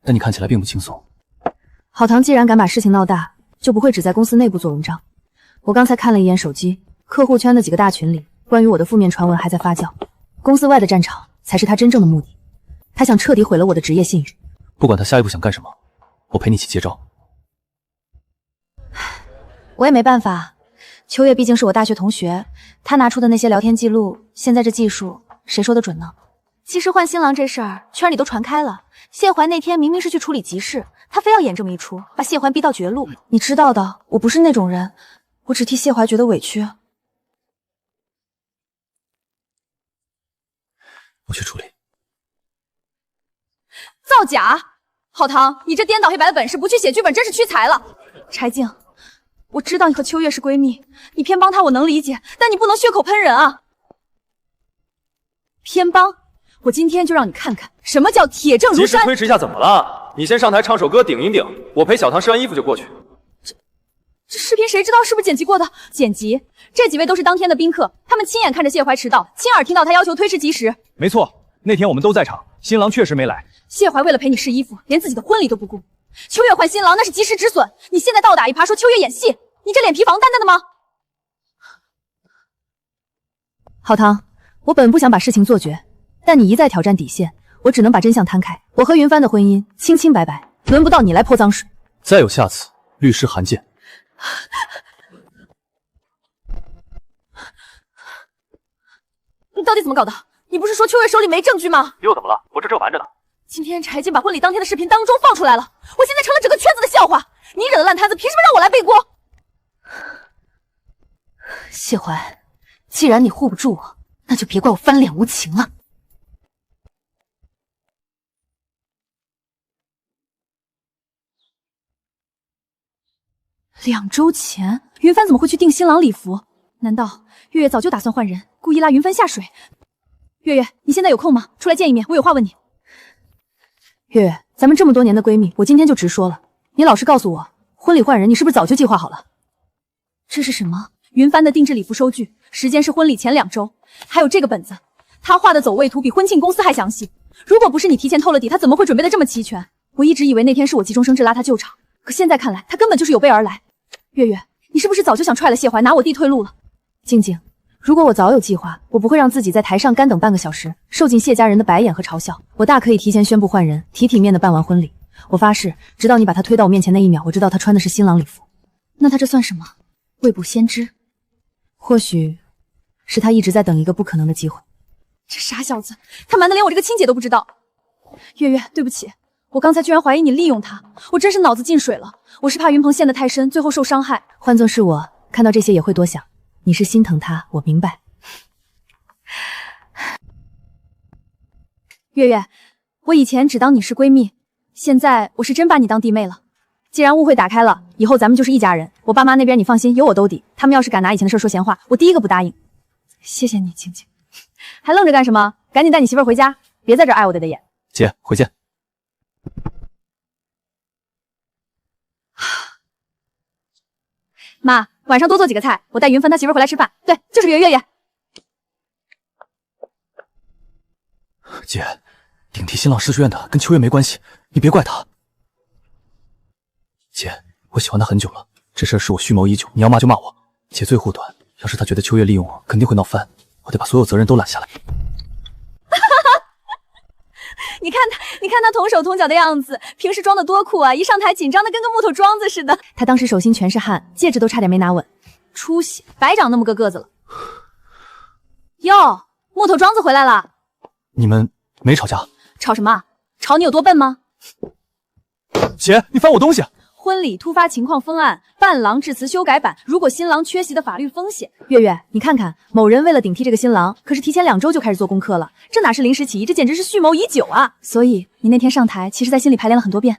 但你看起来并不轻松。好堂既然敢把事情闹大，就不会只在公司内部做文章。我刚才看了一眼手机，客户圈的几个大群里，关于我的负面传闻还在发酵。公司外的战场才是他真正的目的，他想彻底毁了我的职业信誉。不管他下一步想干什么，我陪你一起接招。我也没办法，秋月毕竟是我大学同学，他拿出的那些聊天记录，现在这技术谁说得准呢？其实换新郎这事儿圈里都传开了，谢怀那天明明是去处理急事，他非要演这么一出，把谢怀逼到绝路。你知道的，我不是那种人，我只替谢怀觉得委屈。我去处理。造假！好堂，你这颠倒黑白的本事，不去写剧本真是屈才了。柴静，我知道你和秋月是闺蜜，你偏帮她我能理解，但你不能血口喷人啊！偏帮？我今天就让你看看什么叫铁证如山。及时推迟一下怎么了？你先上台唱首歌顶一顶，我陪小唐试完衣服就过去。这视频谁知道是不是剪辑过的？剪辑？这几位都是当天的宾客，他们亲眼看着谢怀迟到，亲耳听到他要求推迟吉时。没错，那天我们都在场，新郎确实没来。谢怀为了陪你试衣服，连自己的婚礼都不顾。秋月换新郎那是及时止损，你现在倒打一耙说秋月演戏，你这脸皮防弹弹的吗？好堂，我本不想把事情做绝，但你一再挑战底线，我只能把真相摊开。我和云帆的婚姻清清白白，轮不到你来泼脏水。再有下次，律师函件。你到底怎么搞的？你不是说秋月手里没证据吗？又怎么了？我这正瞒着呢。今天柴静把婚礼当天的视频当众放出来了，我现在成了整个圈子的笑话。你惹的烂摊子，凭什么让我来背锅？谢怀，既然你护不住我，那就别怪我翻脸无情了。2周前，云帆怎么会去订新郎礼服？难道月月早就打算换人，故意拉云帆下水？月月，你现在有空吗？出来见一面，我有话问你。月月，咱们这么多年的闺蜜，我今天就直说了，你老实告诉我，婚礼换人你是不是早就计划好了？这是什么？云帆的定制礼服收据，时间是婚礼前2周，还有这个本子，他画的走位图比婚庆公司还详细。如果不是你提前透了底，他怎么会准备的这么齐全？我一直以为那天是我急中生智拉他救场，可现在看来，他根本就是有备而来。月月，你是不是早就想踹了谢怀，拿我弟退路了？静静，如果我早有计划，我不会让自己在台上干等半个小时，受尽谢家人的白眼和嘲笑。我大可以提前宣布换人，体体面的办完婚礼。我发誓，直到你把他推到我面前那一秒，我知道他穿的是新郎礼服。那他这算什么？未卜先知？或许是他一直在等一个不可能的机会。这傻小子，他瞒得连我这个亲姐都不知道。月月，对不起，我刚才居然怀疑你利用他，我真是脑子进水了。我是怕云鹏陷得太深，最后受伤害。换作是我，看到这些也会多想。你是心疼他，我明白。月月，我以前只当你是闺蜜，现在我是真把你当弟妹了。既然误会打开了，以后咱们就是一家人。我爸妈那边你放心，有我兜底。他们要是敢拿以前的事说闲话，我第一个不答应。谢谢你，晴晴。还愣着干什么？赶紧带你媳妇儿回家，别在这儿碍我爹的眼。姐，回见。妈，晚上多做几个菜，我带云帆他媳妇儿回来吃饭。对，就是月月。姐，顶替新浪师学院的跟秋月没关系，你别怪他。姐，我喜欢他很久了，这事儿是我蓄谋已久，你要骂就骂我。姐最护短，要是他觉得秋月利用我，肯定会闹翻，我得把所有责任都揽下来。你看他同手同脚的样子，平时装的多酷啊！一上台紧张的跟个木头桩子似的。他当时手心全是汗，戒指都差点没拿稳。出息，白长那么个个子了。哟，木头桩子回来了。你们没吵架？吵什么？吵你有多笨吗？姐，你翻我东西！婚礼突发情况封案，伴郎致辞修改版，如果新郎缺席的法律风险。月月，你看看，某人为了顶替这个新郎，可是提前2周就开始做功课了，这哪是临时起意，这简直是蓄谋已久啊！所以你那天上台，其实在心里排练了很多遍。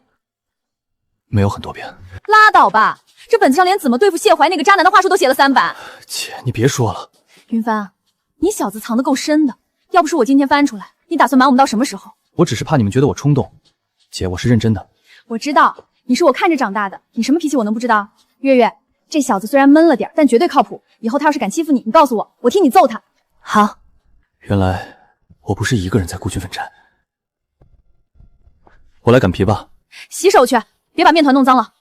没有很多遍。拉倒吧，这本子上连怎么对付谢怀那个渣男的话术都写了3版。姐，你别说了。云帆，你小子藏得够深的，要不是我今天翻出来，你打算瞒我们到什么时候？我只是怕你们觉得我冲动。姐，我是认真的。我知道。你是我看着长大的，你什么脾气我能不知道？月月，这小子虽然闷了点，但绝对靠谱。以后他要是敢欺负你，你告诉我，我替你揍他。好。原来我不是一个人在孤军奋战。我来擀皮吧。洗手去，别把面团弄脏了。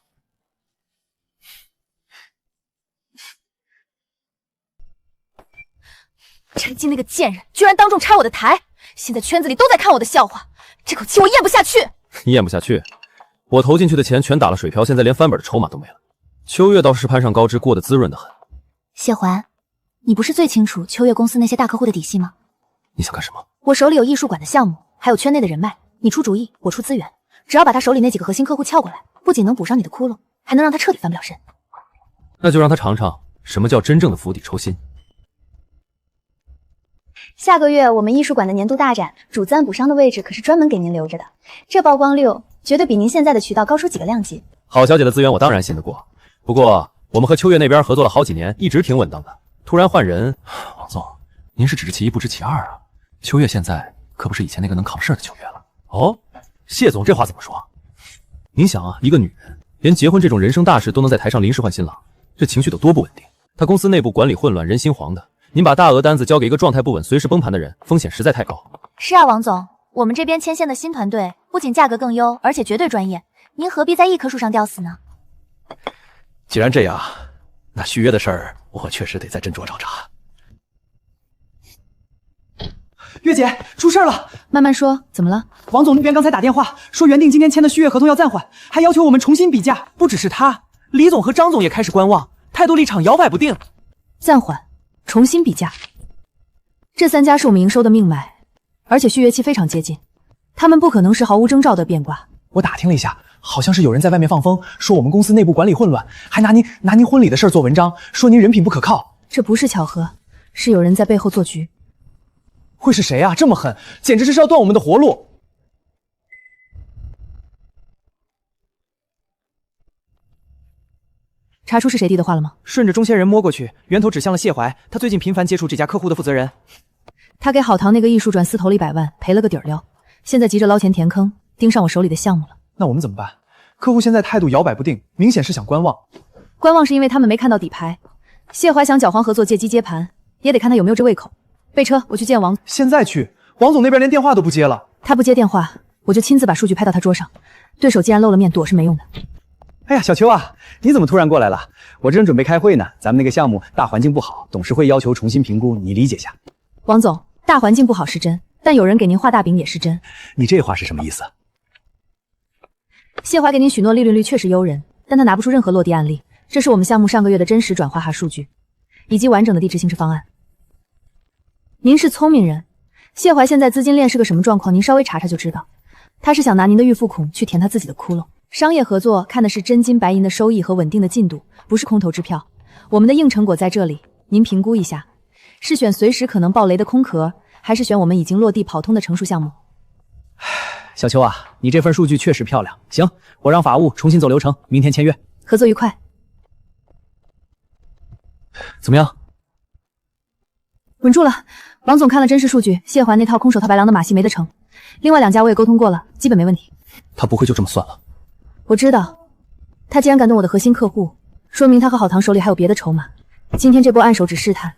陈静那个贱人，居然当众拆我的台，现在圈子里都在看我的笑话，这口气我咽不下去。咽不下去？我投进去的钱全打了水漂，现在连翻本的筹码都没了。秋月倒是攀上高枝，过得滋润的很。谢怀，你不是最清楚秋月公司那些大客户的底细吗？你想干什么？我手里有艺术馆的项目，还有圈内的人脉，你出主意，我出资源，只要把他手里那几个核心客户撬过来，不仅能补上你的窟窿，还能让他彻底翻不了身。那就让他尝尝什么叫真正的釜底抽薪。下个月我们艺术馆的年度大展，主赞补商的位置可是专门给您留着的，这曝光率绝对比您现在的渠道高出几个量级。郝小姐的资源我当然信得过，不过我们和秋月那边合作了好几年，一直挺稳当的。突然换人，王总，您是只知其一不知其二啊！秋月现在可不是以前那个能扛事儿的秋月了。哦，谢总这话怎么说？您想啊，一个女人连结婚这种人生大事都能在台上临时换新郎，这情绪得多不稳定。她公司内部管理混乱，人心惶的，您把大额单子交给一个状态不稳、随时崩盘的人，风险实在太高。是啊，王总，我们这边牵线的新团队不仅价格更优，而且绝对专业，您何必在一棵树上吊死呢？既然这样，那续约的事儿我确实得再斟酌找茬。月姐，出事了！慢慢说，怎么了？王总那边刚才打电话说，原定今天签的续约合同要暂缓，还要求我们重新比价。不只是他，李总和张总也开始观望，态度立场摇摆不定。暂缓，重新比价。这3家是我们营收的命脉，而且续约期非常接近，他们不可能是毫无征兆的变卦。我打听了一下，好像是有人在外面放风，说我们公司内部管理混乱，还拿您婚礼的事做文章，说您人品不可靠。这不是巧合，是有人在背后做局。会是谁啊？这么狠，简直是要断我们的活路！查出是谁递的话了吗？顺着中间人摸过去，源头指向了谢怀，他最近频繁接触这家客户的负责人。他给好堂那个艺术转私投了100万，赔了个底儿撩，现在急着捞钱填坑，盯上我手里的项目了。那我们怎么办？客户现在态度摇摆不定，明显是想观望。观望是因为他们没看到底牌。谢怀想搅黄合作，借机接盘，也得看他有没有这胃口。备车，我去见王。现在去？王总那边连电话都不接了。他不接电话，我就亲自把数据拍到他桌上。对手既然露了面，躲是没用的。哎呀，小秋啊，你怎么突然过来了？我正准备开会呢。咱们那个项目大环境不好，董事会要求重新评估，你理解下。王总，大环境不好是真，但有人给您画大饼也是真。你这话是什么意思？谢怀给您许诺利润率确实诱人，但他拿不出任何落地案例。这是我们项目上个月的真实转化哈数据，以及完整的地质性质方案。您是聪明人，谢怀现在资金链是个什么状况？您稍微查查就知道。他是想拿您的预付孔去填他自己的窟窿。商业合作看的是真金白银的收益和稳定的进度，不是空头支票。我们的硬成果在这里，您评估一下，是选随时可能爆雷的空壳，还是选我们已经落地跑通的成熟项目？小邱啊，你这份数据确实漂亮。行，我让法务重新走流程，明天签约。合作愉快。怎么样？稳住了。王总看了真实数据，谢环那套空手套白狼的马戏没得成。另外2家我也沟通过了，基本没问题。他不会就这么算了？我知道，他既然敢动我的核心客户，说明他和郝唐手里还有别的筹码。今天这波暗手只试探，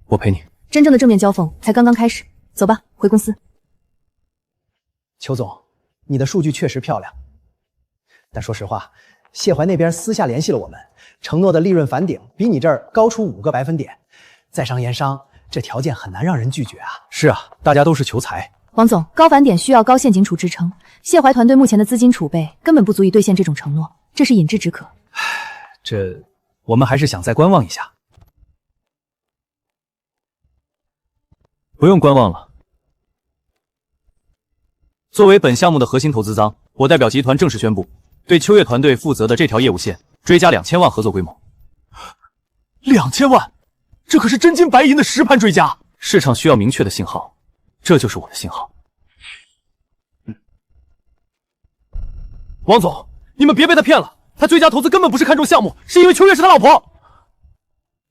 我陪你。真正的正面交锋才刚刚开始。走吧，回公司。邱总，你的数据确实漂亮，但说实话，谢怀那边私下联系了我们，承诺的利润返顶比你这儿高出5个百分点。在商言商，这条件很难让人拒绝啊。是啊，大家都是求财。王总，高返点需要高现金储支撑，谢怀团队目前的资金储备根本不足以兑现这种承诺，这是饮鸩止渴。这，我们还是想再观望一下。不用观望了。作为本项目的核心投资方，我代表集团正式宣布，对秋月团队负责的这条业务线追加2000万合作规模。2000万，这可是真金白银的实盘追加。市场需要明确的信号，这就是我的信号。王总，你们别被他骗了，他追加投资根本不是看中项目，是因为秋月是他老婆。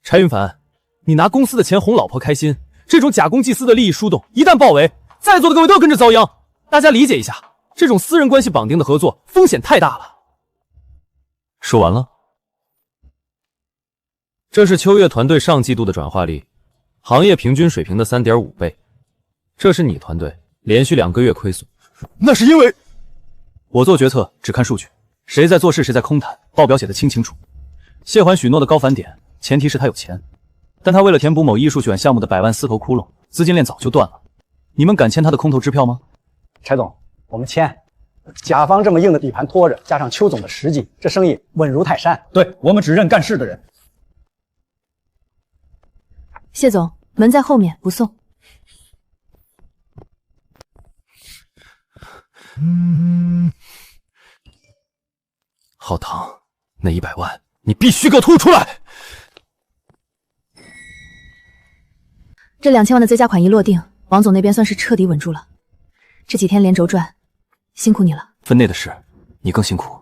柴云凡，你拿公司的钱哄老婆开心，这种假公济私的利益输动，一旦爆围，在座的各位都要跟着遭殃。大家理解一下，这种私人关系绑定的合作风险太大了。说完了。这是秋月团队上季度的转化率，行业平均水平的 3.5 倍。这是你团队连续2个月亏损。那是因为我做决策只看数据，谁在做事谁在空谈，报表写得清清楚。谢环许诺的高返点，前提是他有钱，但他为了填补某艺术选项目的100万丝头窟窿，资金链早就断了。你们敢签他的空头支票吗？柴总，我们签。甲方这么硬的底盘拖着，加上邱总的实际，这生意稳如泰山。对，我们只认干事的人。谢总，门在后面，不送。郝唐，那100万你必须给我吐出来！这2000万的 Z 加款一落定，王总那边算是彻底稳住了。这几天连轴转，辛苦你了。分内的事，你更辛苦。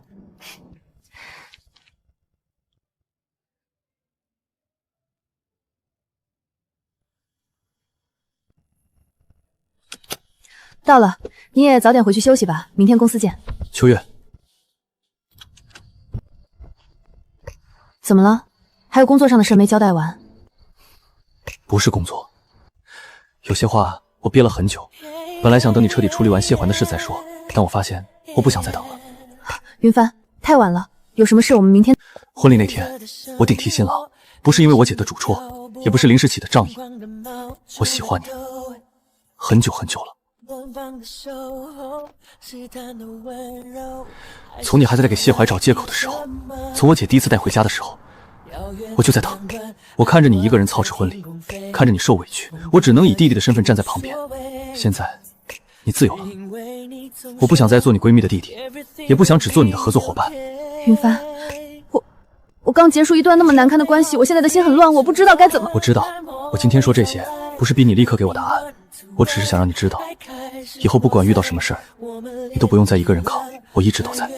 到了，你也早点回去休息吧，明天公司见。秋月，怎么了？还有工作上的事没交代完？不是工作，有些话我憋了很久，本来想等你彻底处理完谢环的事再说，但我发现我不想再等了。云帆，太晚了，有什么事我们明天。婚礼那天，我顶替新郎，不是因为我姐的主戳，也不是临时起的仗义，我喜欢你，很久很久了。从你还在给谢怀找借口的时候，从我姐第一次带回家的时候，我就在等。我看着你一个人操持婚礼，看着你受委屈，我只能以弟弟的身份站在旁边。现在你自由了，我不想再做你闺蜜的弟弟，也不想只做你的合作伙伴。云帆，我刚结束一段那么难堪的关系，我现在的心很乱，我不知道该怎么。我知道，我今天说这些不是逼你立刻给我答案，我只是想让你知道，以后不管遇到什么事儿，你都不用再一个人扛，我一直都在。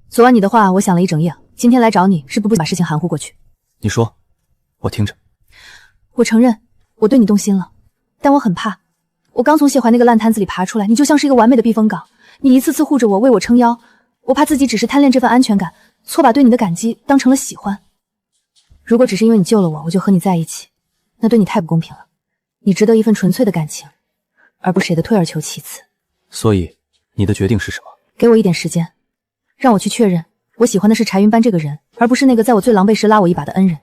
昨晚你的话我想了一整夜，今天来找你是不把事情含糊过去。你说，我听着。我承认我对你动心了，但我很怕，我刚从谢怀那个烂摊子里爬出来，你就像是一个完美的避风港，你一次次护着我，为我撑腰，我怕自己只是贪恋这份安全感，错把对你的感激当成了喜欢。如果只是因为你救了我，我就和你在一起，那对你太不公平了。你值得一份纯粹的感情，而不是谁的退而求其次。所以你的决定是什么？给我一点时间，让我去确认，我喜欢的是柴云班这个人，而不是那个在我最狼狈时拉我一把的恩人。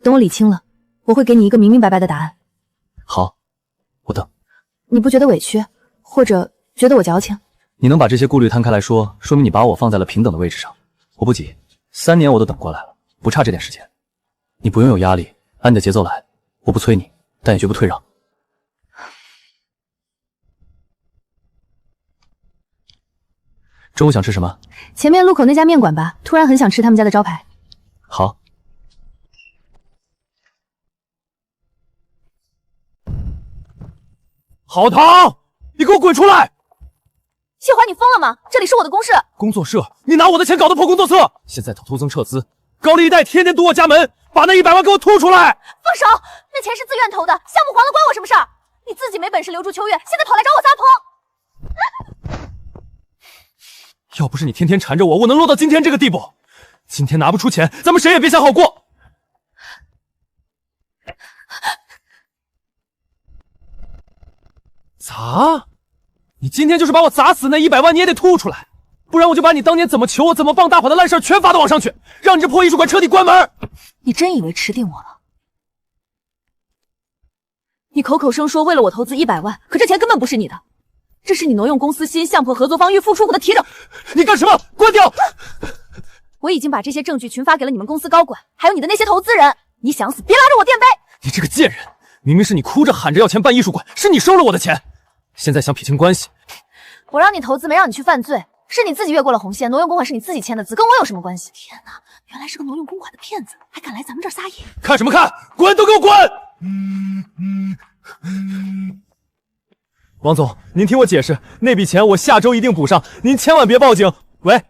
等我理清了，我会给你一个明明白白的答案。好，我等。你不觉得委屈，或者觉得我矫情？你能把这些顾虑摊开来说，说明你把我放在了平等的位置上。我不急，3年我都等过来了，不差这点时间。你不用有压力，按你的节奏来，我不催你，但也绝不退让。中午想吃什么？前面路口那家面馆吧，突然很想吃他们家的招牌。好。郝棠，你给我滚出来！谢怀，你疯了吗？这里是我的公事。工作室，你拿我的钱搞的破工作室，现在偷增撤资，高利贷天天堵我家门，把那100万给我吐出来！放手！那钱是自愿投的，项目黄了关我什么事儿？你自己没本事留住秋月，现在跑来找我撒泼。要不是你天天缠着我，我能落到今天这个地步。今天拿不出钱，咱们谁也别想好过。砸！你今天就是把我砸死，那100万你也得吐出来，不然我就把你当年怎么求我、怎么傍大款的烂事全发到网上去，让你这破艺术馆彻底关门。你真以为吃定我了？你口口声说为了我投资100万，可这钱根本不是你的，这是你挪用公司新相扑合作方预付出过的铁证。你干什么？关掉！我已经把这些证据群发给了你们公司高管，还有你的那些投资人。你想死，别拉着我垫背！你这个贱人，明明是你哭着喊着要钱办艺术馆，是你收了我的钱，现在想撇清关系。我让你投资，没让你去犯罪，是你自己越过了红线。挪用公款是你自己签的字，跟我有什么关系？天哪，原来是个挪用公款的骗子，还敢来咱们这儿撒野！看什么看？滚，都给我滚！王总，您听我解释，那笔钱我下周一定补上，您千万别报警。喂，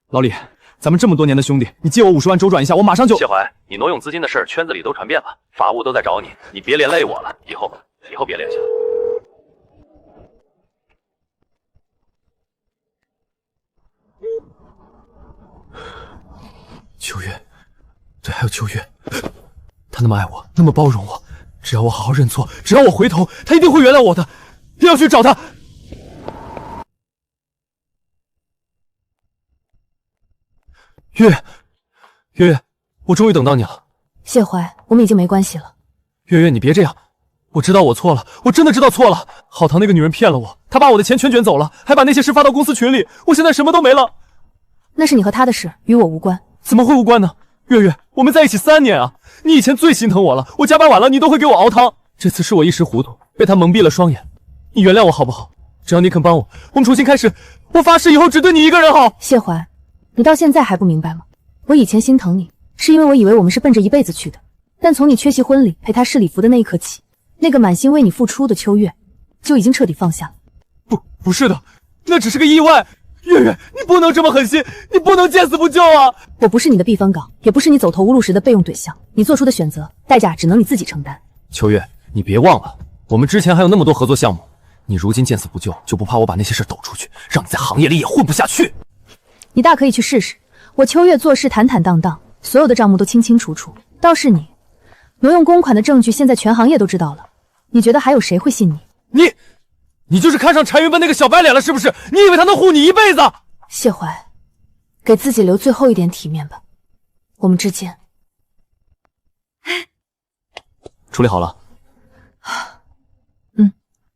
老李，咱们这么多年的兄弟，你借我50万周转一下，我马上就。谢怀，你挪用资金的事圈子里都传遍了，法务都在找你，你别连累我了，以后别联系了。秋月，对，还有秋月，他那么爱我，那么包容我，只要我好好认错，只要我回头，他一定会原谅我的。要去找他。月，我终于等到你了。谢怀，我们已经没关系了。月，你别这样，我知道我错了，我真的知道错了。郝棠那个女人骗了我，她把我的钱全卷走了，还把那些事发到公司群里，我现在什么都没了。那是你和她的事，与我无关。怎么会无关呢？月，我们在一起3年啊，你以前最心疼我了，我加班晚了你都会给我熬汤。这次是我一时糊涂，被他蒙蔽了双眼，你原谅我好不好？只要你肯帮我，我们重新开始，我发誓以后只对你一个人好。谢怀，你到现在还不明白吗？我以前心疼你，是因为我以为我们是奔着一辈子去的，但从你缺席婚礼陪他试礼服的那一刻起，那个满心为你付出的秋月就已经彻底放下了。不是的，那只是个意外。月，你不能这么狠心，你不能见死不救啊！我不是你的避风港，也不是你走投无路时的备用对象，你做出的选择代价只能你自己承担。秋月，你别忘了，我们之前还有那么多合作项目，你如今见死不救，就不怕我把那些事抖出去，让你在行业里也混不下去？你大可以去试试。我秋月做事坦坦荡荡，所有的账目都清清楚楚。倒是你，挪用公款的证据现在全行业都知道了，你觉得还有谁会信你？你就是看上柴云奔那个小白脸了是不是？你以为他能护你一辈子？谢怀，给自己留最后一点体面吧。我们之间处理好了。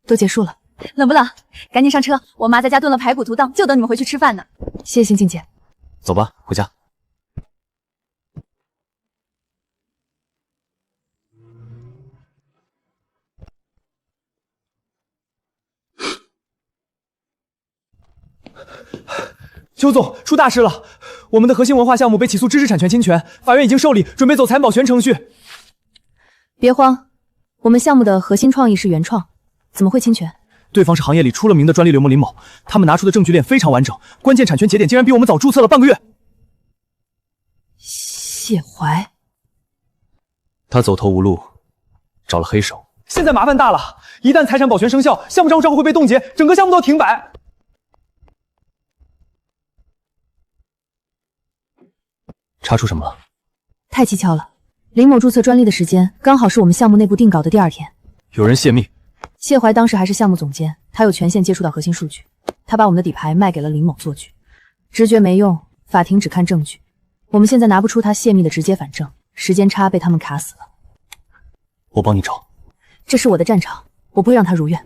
都结束了。冷不冷？赶紧上车，我妈在家炖了排骨图档，就等你们回去吃饭呢。谢谢欣欣姐。走吧，回家。邱总，出大事了！我们的核心文化项目被起诉知识产权侵权，法院已经受理，准备走财产保全程序。别慌，我们项目的核心创意是原创，怎么会侵权？对方是行业里出了名的专利流氓林某，他们拿出的证据链非常完整，关键产权节点竟然比我们早注册了半个月。谢怀，他走投无路，找了黑手。现在麻烦大了，一旦财产保全生效，项目账户会被冻结，整个项目都要停摆。查出什么了？太蹊跷了，林某注册专利的时间刚好是我们项目内部定稿的第2天。有人泄密。谢怀当时还是项目总监，他有权限接触到核心数据，他把我们的底牌卖给了林某做局，直觉没用，法庭只看证据。我们现在拿不出他泄密的直接反证，时间差被他们卡死了。我帮你找。这是我的战场，我不会让他如愿。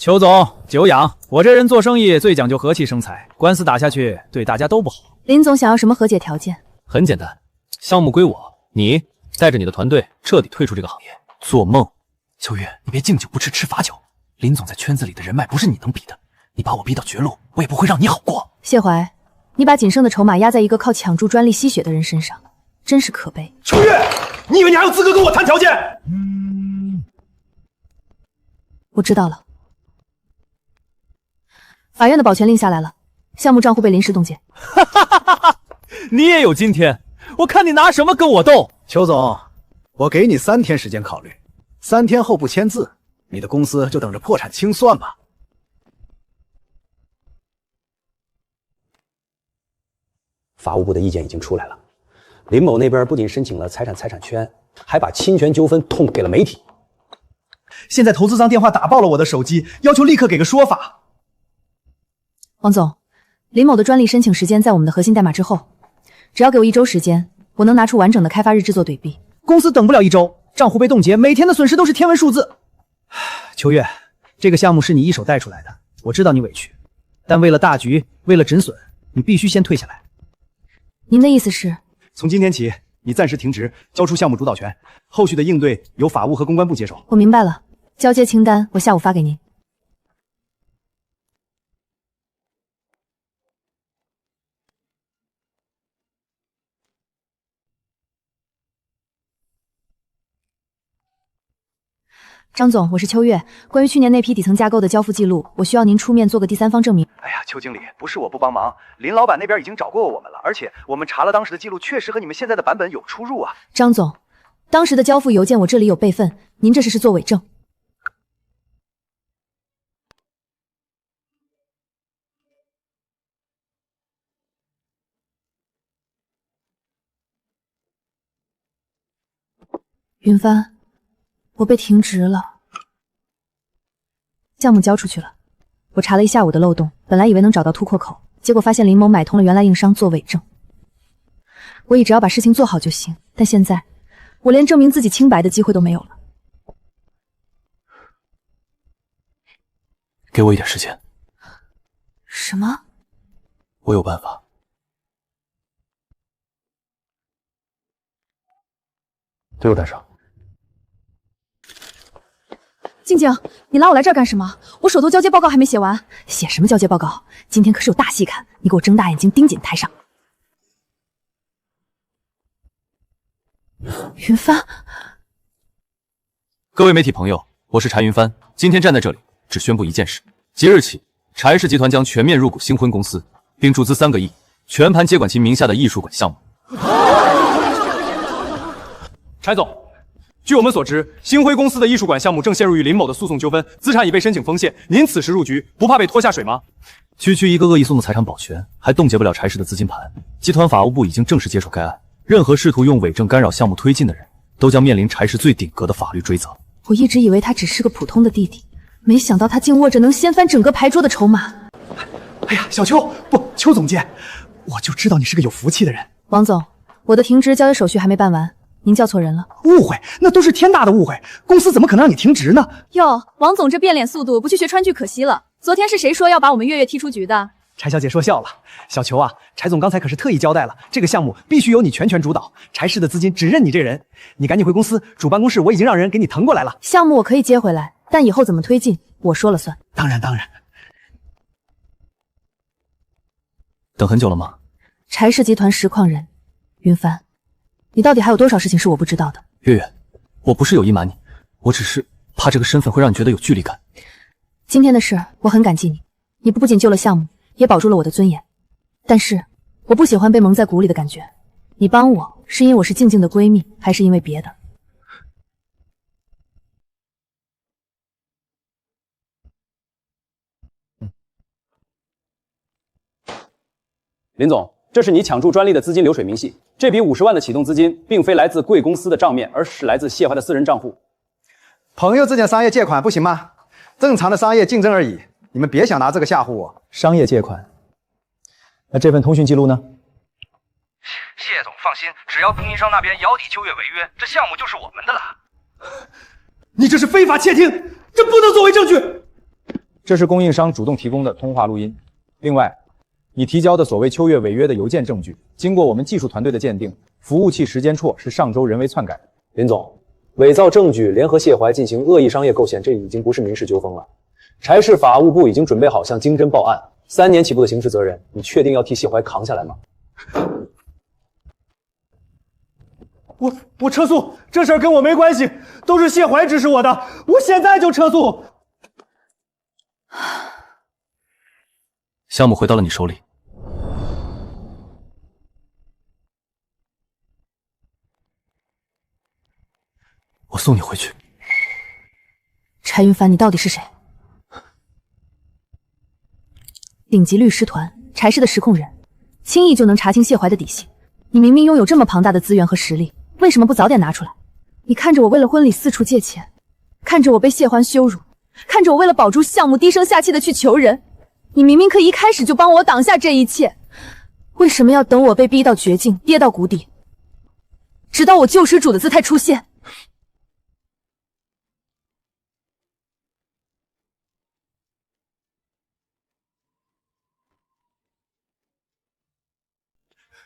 邱总，久仰。我这人做生意最讲究和气生财，官司打下去对大家都不好。林总想要什么和解条件？很简单，项目归我，你带着你的团队彻底退出这个行业。做梦！秋月，你别敬酒不吃吃罚酒。林总在圈子里的人脉不是你能比的，你把我逼到绝路，我也不会让你好过。谢怀，你把仅剩的筹码压在一个靠抢注专利吸血的人身上，真是可悲。秋月，你以为你还有资格跟我谈条件？我知道了。法院的保全令下来了，项目账户被临时冻结。你也有今天，我看你拿什么跟我斗？邱总，我给你3天时间考虑，3天后不签字，你的公司就等着破产清算吧。法务部的意见已经出来了，林某那边不仅申请了财产圈，还把侵权纠纷通给了媒体。现在投资商电话打爆了我的手机，要求立刻给个说法。王总，林某的专利申请时间在我们的核心代码之后，只要给我1周时间，我能拿出完整的开发日志做对比。公司等不了1周，账户被冻结，每天的损失都是天文数字。秋月，这个项目是你一手带出来的，我知道你委屈，但为了大局，为了止损，你必须先退下来。您的意思是？从今天起，你暂时停职，交出项目主导权，后续的应对由法务和公关部接手。我明白了，交接清单我下午发给您。张总，我是秋月。关于去年那批底层架构的交付记录，我需要您出面做个第三方证明。哎呀，邱经理，不是我不帮忙，林老板那边已经找过我们了，而且我们查了当时的记录，确实和你们现在的版本有出入啊。张总，当时的交付邮件我这里有备份，您这是做伪证。云帆，我被停职了，项目交出去了。我查了一下午的漏洞，本来以为能找到突破口，结果发现林某买通了原来硬伤做伪证。我以只要把事情做好就行，但现在我连证明自己清白的机会都没有了。给我一点时间。什么？我有办法。对我带上。静静，你拉我来这儿干什么？我手头交接报告还没写完。写什么交接报告？今天可是有大戏看，你给我睁大眼睛盯紧台上。云帆，各位媒体朋友，我是柴云帆，今天站在这里只宣布一件事：即日起，柴氏集团将全面入股星辉公司，并注资3个亿，全盘接管其名下的艺术馆项目。柴总，据我们所知，星辉公司的艺术馆项目正陷入与林某的诉讼纠纷，资产已被申请封限。您此时入局，不怕被拖下水吗？区一个恶意送的财产保全，还冻结不了柴氏的资金盘。集团法务部已经正式接手该案，任何试图用伪证干扰项目推进的人，都将面临柴氏最顶格的法律追责。我一直以为他只是个普通的弟弟，没想到他竟握着能掀翻整个牌桌的筹码。哎呀，小邱，不，邱总监，我就知道你是个有福气的人。王总，我的停职交接手续还没办完。您叫错人了，误会，那都是天大的误会，公司怎么可能让你停职呢？哟，王总这变脸速度，不去学川剧可惜了。昨天是谁说要把我们月月踢出局的？柴小姐说笑了，小裘啊，柴总刚才可是特意交代了，这个项目必须由你全权主导，柴氏的资金只认你这人，你赶紧回公司，主办公室我已经让人给你腾过来了。项目我可以接回来，但以后怎么推进，我说了算。当然。等很久了吗？柴氏集团实况人云帆，你到底还有多少事情是我不知道的？月月，我不是有意瞒你，我只是怕这个身份会让你觉得有距离感。今天的事我很感激你，你不仅救了项目，也保住了我的尊严。但是我不喜欢被蒙在鼓里的感觉。你帮我是因为我是静静的闺蜜，还是因为别的？林总，这是你抢注专利的资金流水明细。这笔50万的启动资金，并非来自贵公司的账面，而是来自谢怀的私人账户。朋友之间商业借款不行吗？正常的商业竞争而已，你们别想拿这个吓唬我。商业借款？那这份通讯记录呢？谢总放心，只要供应商那边咬底秋月违约，这项目就是我们的了。你这是非法窃听，这不能作为证据。这是供应商主动提供的通话录音。另外，你提交的所谓秋月违约的邮件证据，经过我们技术团队的鉴定，服务器时间戳是上周人为篡改的。林总，伪造证据，联合谢怀进行恶意商业构陷，这已经不是民事纠纷了。柴市法务部已经准备好向经侦报案，3年起步的刑事责任，你确定要替谢怀扛下来吗？我撤诉，这事儿跟我没关系，都是谢怀指使我的，我现在就撤诉。项目回到了你手里，我送你回去。柴云帆，你到底是谁？顶级律师团，柴氏的实控人，轻易就能查清谢怀的底细。你明明拥有这么庞大的资源和实力，为什么不早点拿出来？你看着我为了婚礼四处借钱，看着我被谢欢羞辱，看着我为了保住项目低声下气的去求人，你明明可以一开始就帮我挡下这一切，为什么要等我被逼到绝境，跌到谷底，直到我救世主的姿态出现？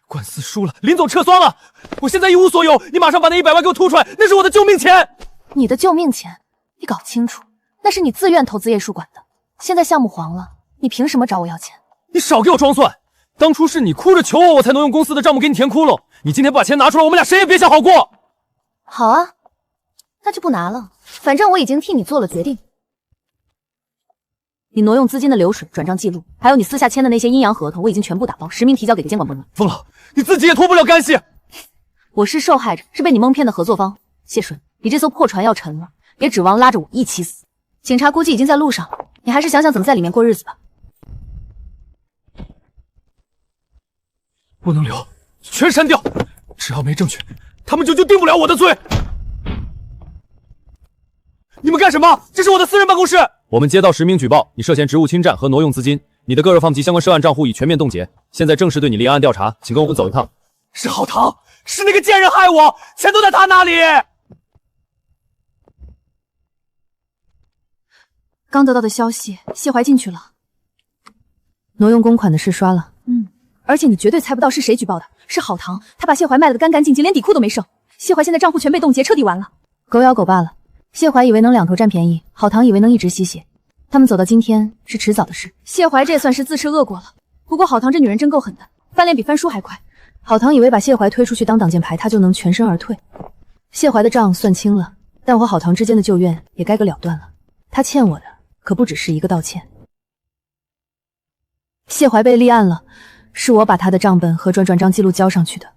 官司输了，林总撤诉了，我现在一无所有，你马上把那100万给我吐出来，那是我的救命钱。你的救命钱，你搞清楚，那是你自愿投资叶书馆的。现在项目黄了，你凭什么找我要钱？你少给我装蒜！当初是你哭着求我，我才能用公司的账目给你填窟窿。你今天不把钱拿出来，我们俩谁也别想好过。好啊，那就不拿了，反正我已经替你做了决定。你挪用资金的流水、转账记录，还有你私下签的那些阴阳合同，我已经全部打包，实名提交给监管部门。疯了，你自己也脱不了干系。我是受害者，是被你蒙骗的合作方。谢顺，你这艘破船要沉了，别指望拉着我一起死。警察估计已经在路上，你还是想想怎么在里面过日子吧。不能留，全删掉。只要没证据，他们就定不了我的罪。你们干什么？这是我的私人办公室。我们接到实名举报，你涉嫌职务侵占和挪用资金，你的个人放及相关涉案账户已全面冻结。现在正式对你立案调查，请跟我们走一趟。是郝唐，是那个贱人害我，钱都在他那里。刚得到的消息，谢怀进去了，挪用公款的事刷了。而且你绝对猜不到是谁举报的，是郝唐，他把谢怀卖得干干净净，连底裤都没剩。谢怀现在账户全被冻结，彻底完了。狗咬狗罢了。谢怀以为能两头占便宜，郝唐以为能一直吸血，他们走到今天是迟早的事。谢怀这算是自吃恶果了。不过郝唐这女人真够狠的，翻脸比翻书还快。郝唐以为把谢怀推出去当挡箭牌，他就能全身而退。谢怀的账算清了，但我和郝唐之间的旧怨也该个了断了。他欠我的可不只是一个道歉。谢怀被立案了，是我把他的账本和转账记录交上去的。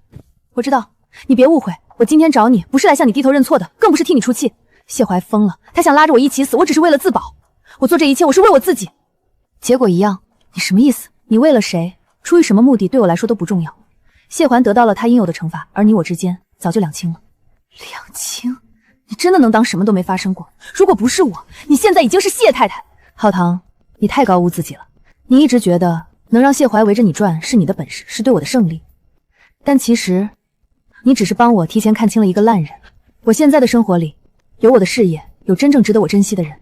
我知道，你别误会，我今天找你不是来向你低头认错的，更不是替你出气。谢怀疯了，他想拉着我一起死，我只是为了自保。我做这一切，我是为我自己。结果一样，你什么意思？你为了谁，出于什么目的，对我来说都不重要。谢怀得到了他应有的惩罚，而你我之间早就两清了。两清？你真的能当什么都没发生过？如果不是我，你现在已经是谢太太。郝唐，你太高估自己了。你一直觉得能让谢怀围着你转是你的本事，是对我的胜利。但其实，你只是帮我提前看清了一个烂人。我现在的生活里，有我的事业，有真正值得我珍惜的人。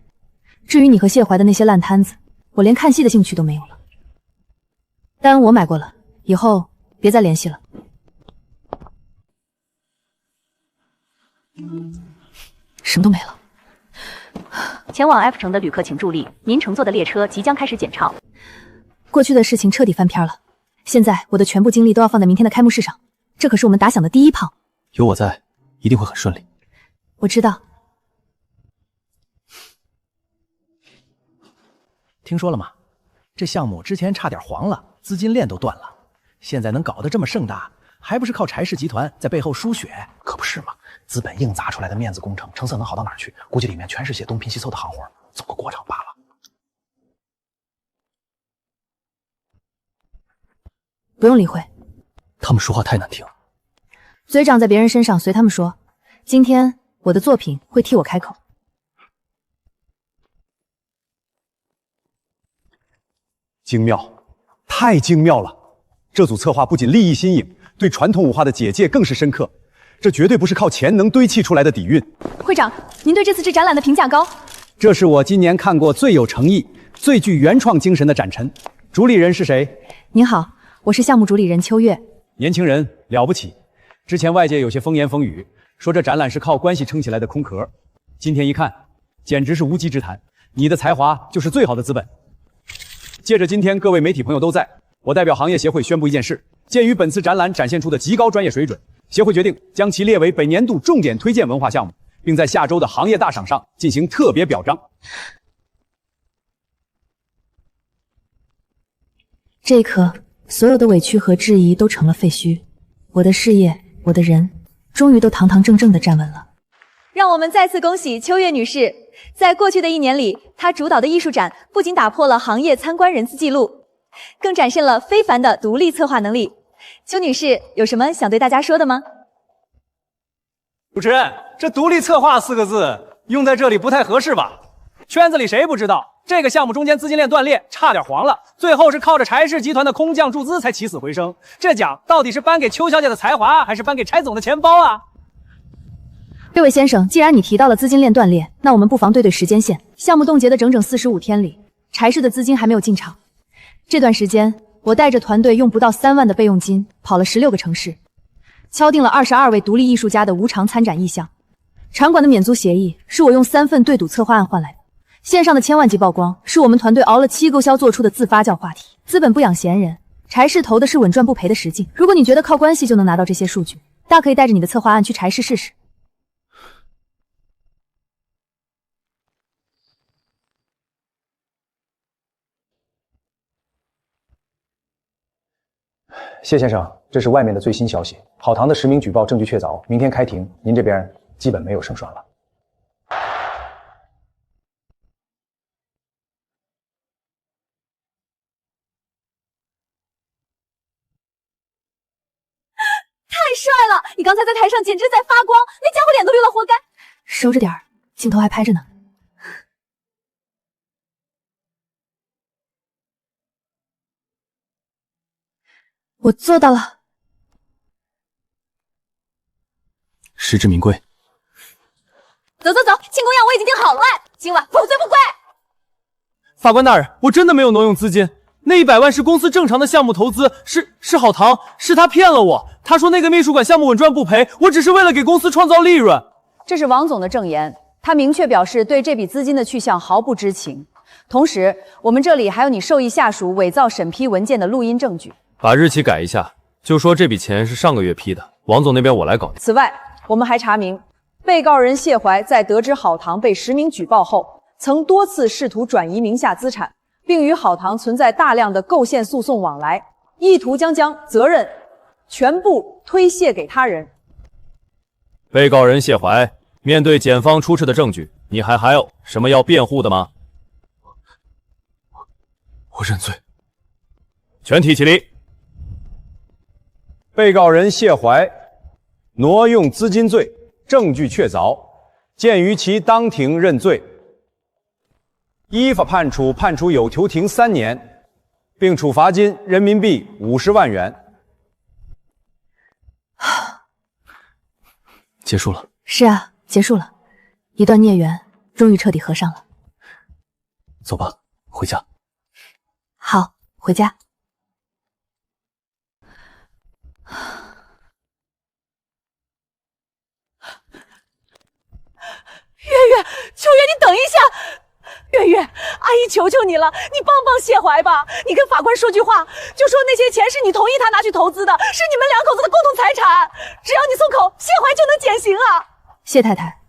至于你和谢怀的那些烂摊子，我连看戏的兴趣都没有了。单我买过了，以后别再联系了。什么都没了。前往 F 城的旅客请注意，您乘坐的列车即将开始检抄。过去的事情彻底翻篇了，现在我的全部精力都要放在明天的开幕式上，这可是我们打响的第一炮。有我在，一定会很顺利。我知道。听说了吗？这项目之前差点黄了，资金链都断了，现在能搞得这么盛大，还不是靠柴氏集团在背后输血？可不是嘛，资本硬砸出来的面子工程，成色能好到哪儿去？估计里面全是些东拼西凑的行活，走个过场罢了。不用理会，他们说话太难听，嘴长在别人身上，随他们说。今天我的作品会替我开口。精妙，太精妙了！这组策划不仅立意新颖，对传统武化的解界更是深刻。这绝对不是靠钱能堆砌出来的底蕴。会长，您对这次展览的评价高？这是我今年看过最有诚意、最具原创精神的展陈。主理人是谁？您好，我是项目主理人秋月。年轻人了不起。之前外界有些风言风语，说这展览是靠关系撑起来的空壳。今天一看，简直是无稽之谈。你的才华就是最好的资本。借着今天各位媒体朋友都在，我代表行业协会宣布一件事：鉴于本次展览展现出的极高专业水准，协会决定将其列为本年度重点推荐文化项目，并在下周的行业大赏上进行特别表彰。这一刻，所有的委屈和质疑都成了废墟，我的事业，我的人，终于都堂堂正正地站稳了。让我们再次恭喜秋月女士，在过去的1年里，她主导的艺术展不仅打破了行业参观人次记录，更展现了非凡的独立策划能力。邱女士有什么想对大家说的吗？主持人，这独立策划4个字用在这里不太合适吧？圈子里谁不知道，这个项目中间资金链断裂，差点黄了，最后是靠着柴氏集团的空降注资才起死回生。这奖到底是颁给邱小姐的才华，还是颁给柴总的钱包啊？这位先生，既然你提到了资金链断裂，那我们不妨对时间线。项目冻结的整整45天里，柴氏的资金还没有进场。这段时间，我带着团队用不到3万的备用金，跑了16个城市，敲定了22位独立艺术家的无偿参展意向。场馆的免租协议是我用3份对赌策划案换来的。线上的千万级曝光是我们团队熬了7勾销做出的自发酵话题。资本不养闲人，柴氏投的是稳赚不赔的实劲。如果你觉得靠关系就能拿到这些数据，大可以带着你的策划案去柴氏试试。谢先生，这是外面的最新消息，好堂的实名举报证据确凿，明天开庭，您这边基本没有胜算了。太帅了！你刚才在台上简直在发光，那家伙脸都绿了，活该。收着点儿，镜头还拍着呢。我做到了，实至名归。走走走，庆功宴我已经订好了，今晚不醉不归。法官大人，我真的没有挪用资金，那100万是公司正常的项目投资，是好堂，是他骗了我。他说那个秘书馆项目稳赚不赔，我只是为了给公司创造利润。这是王总的证言，他明确表示对这笔资金的去向毫不知情。同时，我们这里还有你授意下属伪造审批文件的录音证据。把日期改一下，就说这笔钱是上个月批的，王总那边我来搞定。此外，我们还查明，被告人谢怀在得知好堂被实名举报后，曾多次试图转移名下资产，并与好堂存在大量的构陷诉讼往来，意图将责任全部推卸给他人。被告人谢怀，面对检方出示的证据，你还有什么要辩护的吗？我认罪。全体起立。被告人谢怀挪用资金罪证据确凿，鉴于其当庭认罪，依法判处有求庭3年，并处罚金人民币50万元。结束了。是啊，结束了，一段孽缘终于彻底合上了。走吧，回家。好，回家。月月，秋月，你等一下！月月，阿姨求求你了，你帮帮谢怀吧！你跟法官说句话，就说那些钱是你同意他拿去投资的，是你们2口子的共同财产。只要你松口，谢怀就能减刑啊！谢太太，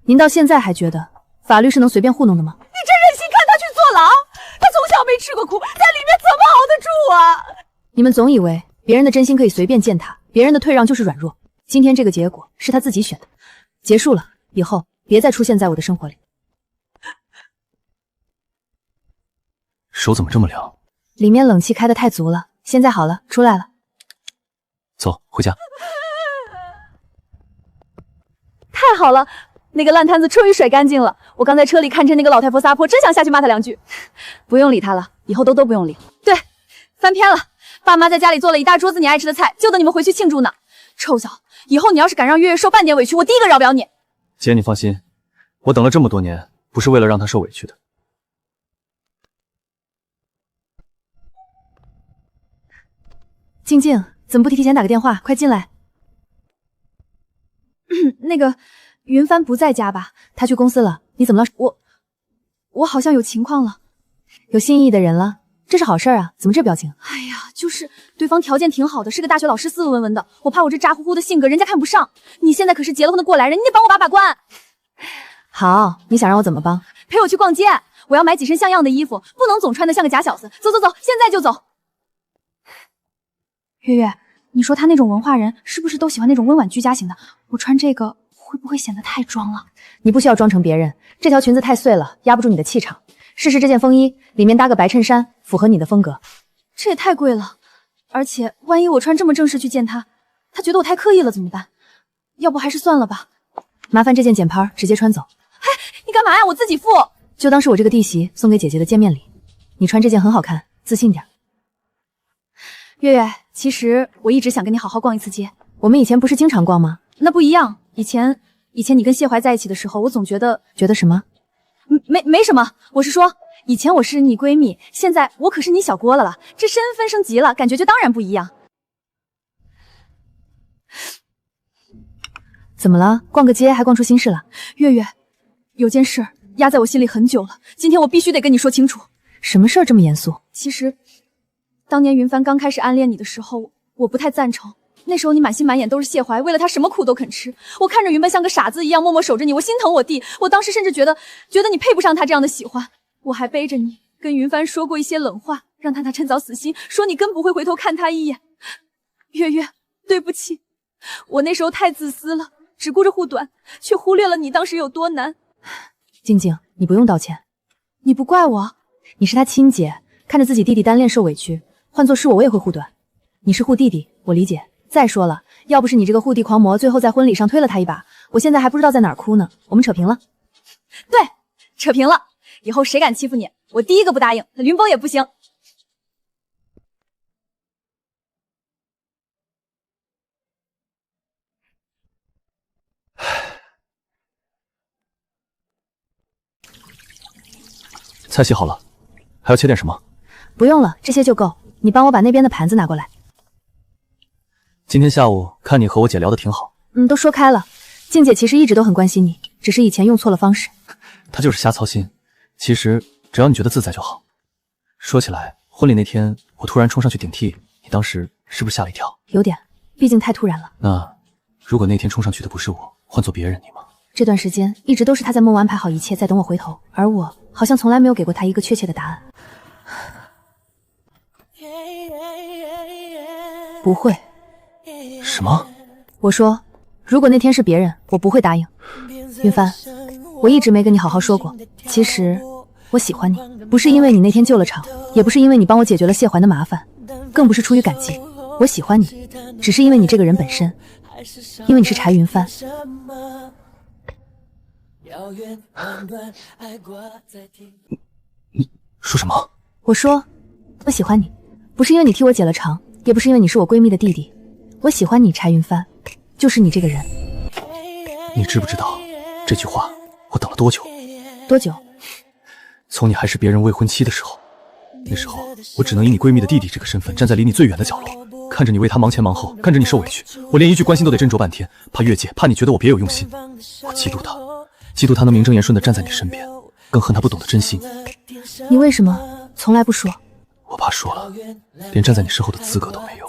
您到现在还觉得法律是能随便糊弄的吗？你真忍心看他去坐牢？他从小没吃过苦，在里面怎么熬得住啊？你们总以为别人的真心可以随便践踏，别人的退让就是软弱。今天这个结果是他自己选的，结束了，以后别再出现在我的生活里。手怎么这么凉？里面冷气开得太足了，现在好了，出来了。走，回家。太好了，那个烂摊子终于甩干净了。我刚在车里看着那个老太婆撒泼，真想下去骂她2句。不用理她了，以后都不用理。对，翻篇了。爸妈在家里做了一大桌子你爱吃的菜，就等你们回去庆祝呢。臭小子，以后你要是敢让月月受半点委屈，我第一个饶不了你。姐，你放心，我等了这么多年，不是为了让她受委屈的。静静，怎么不提前打个电话？快进来。那个云帆不在家吧？他去公司了。你怎么了？我好像有情况了，有心仪的人了，这是好事啊？怎么这表情？哎呀，就是对方条件挺好的，是个大学老师，斯斯文文的，我怕我这渣乎乎的性格人家看不上。你现在可是结了婚的过来人，你得帮我把关。好，你想让我怎么帮？陪我去逛街，我要买几身像样的衣服，不能总穿得像个假小子。走走走，现在就走。月月，你说他那种文化人是不是都喜欢那种温婉居家型的？我穿这个会不会显得太装了？你不需要装成别人，这条裙子太碎了，压不住你的气场。试试这件风衣，里面搭个白衬衫，符合你的风格。这也太贵了，而且万一我穿这么正式去见他，他觉得我太刻意了怎么办？要不还是算了吧。麻烦这件简袍直接穿走。哎，你干嘛呀？我自己付。就当是我这个弟媳送给姐姐的见面礼。你穿这件很好看，自信点。月月，其实我一直想跟你好好逛一次街。我们以前不是经常逛吗？那不一样，以前你跟谢怀在一起的时候，我总觉得什么？没什么，我是说，以前我是你闺蜜，现在我可是你小郭了，这身份升级了，感觉就当然不一样。怎么了？逛个街还逛出心事了？月月，有件事压在我心里很久了，今天我必须得跟你说清楚。什么事儿这么严肃？其实，当年云帆刚开始暗恋你的时候，我不太赞成。那时候你满心满眼都是谢怀，为了他什么苦都肯吃。我看着云帆像个傻子一样默默守着你，我心疼我弟。我当时甚至觉得你配不上他这样的喜欢。我还背着你跟云帆说过一些冷话，让他趁早死心，说你更不会回头看他一眼。月月，对不起，我那时候太自私了，只顾着护短，却忽略了你当时有多难。静静，你不用道歉。你不怪我，你是他亲姐，看着自己弟弟单恋受委屈，换作是我也会护短。你是护弟弟，我理解。再说了，要不是你这个护弟狂魔最后在婚礼上推了他一把，我现在还不知道在哪儿哭呢。我们扯平了。对，扯平了。以后谁敢欺负你，我第一个不答应，云峰也不行。菜洗好了，还要切点什么？不用了，这些就够。你帮我把那边的盘子拿过来。今天下午看你和我姐聊得挺好。都说开了。静姐其实一直都很关心你，只是以前用错了方式。她就是瞎操心。其实只要你觉得自在就好。说起来，婚礼那天我突然冲上去顶替，你当时是不是吓了一跳？有点，毕竟太突然了。那如果那天冲上去的不是我，换做别人，你吗？这段时间一直都是他在默默安排好一切，在等我回头，而我好像从来没有给过他一个确切的答案。不会。什么？我说，如果那天是别人，我不会答应。云帆，我一直没跟你好好说过，其实我喜欢你，不是因为你那天救了场，也不是因为你帮我解决了谢怀的麻烦，更不是出于感激。我喜欢你，只是因为你这个人本身，因为你是柴云帆。你说什么？我说，我喜欢你，不是因为你替我解了场，也不是因为你是我闺蜜的弟弟，我喜欢你，柴云帆，就是你这个人。你知不知道这句话我等了多久？多久？从你还是别人未婚妻的时候。那时候我只能以你闺蜜的弟弟这个身份，站在离你最远的角落，看着你为他忙前忙后，看着你受委屈，我连一句关心都得斟酌半天，怕越界，怕你觉得我别有用心。我嫉妒他，嫉妒他能名正言顺地站在你身边，更恨他不懂得珍惜你。你为什么从来不说？我怕说了，连站在你身后的资格都没有。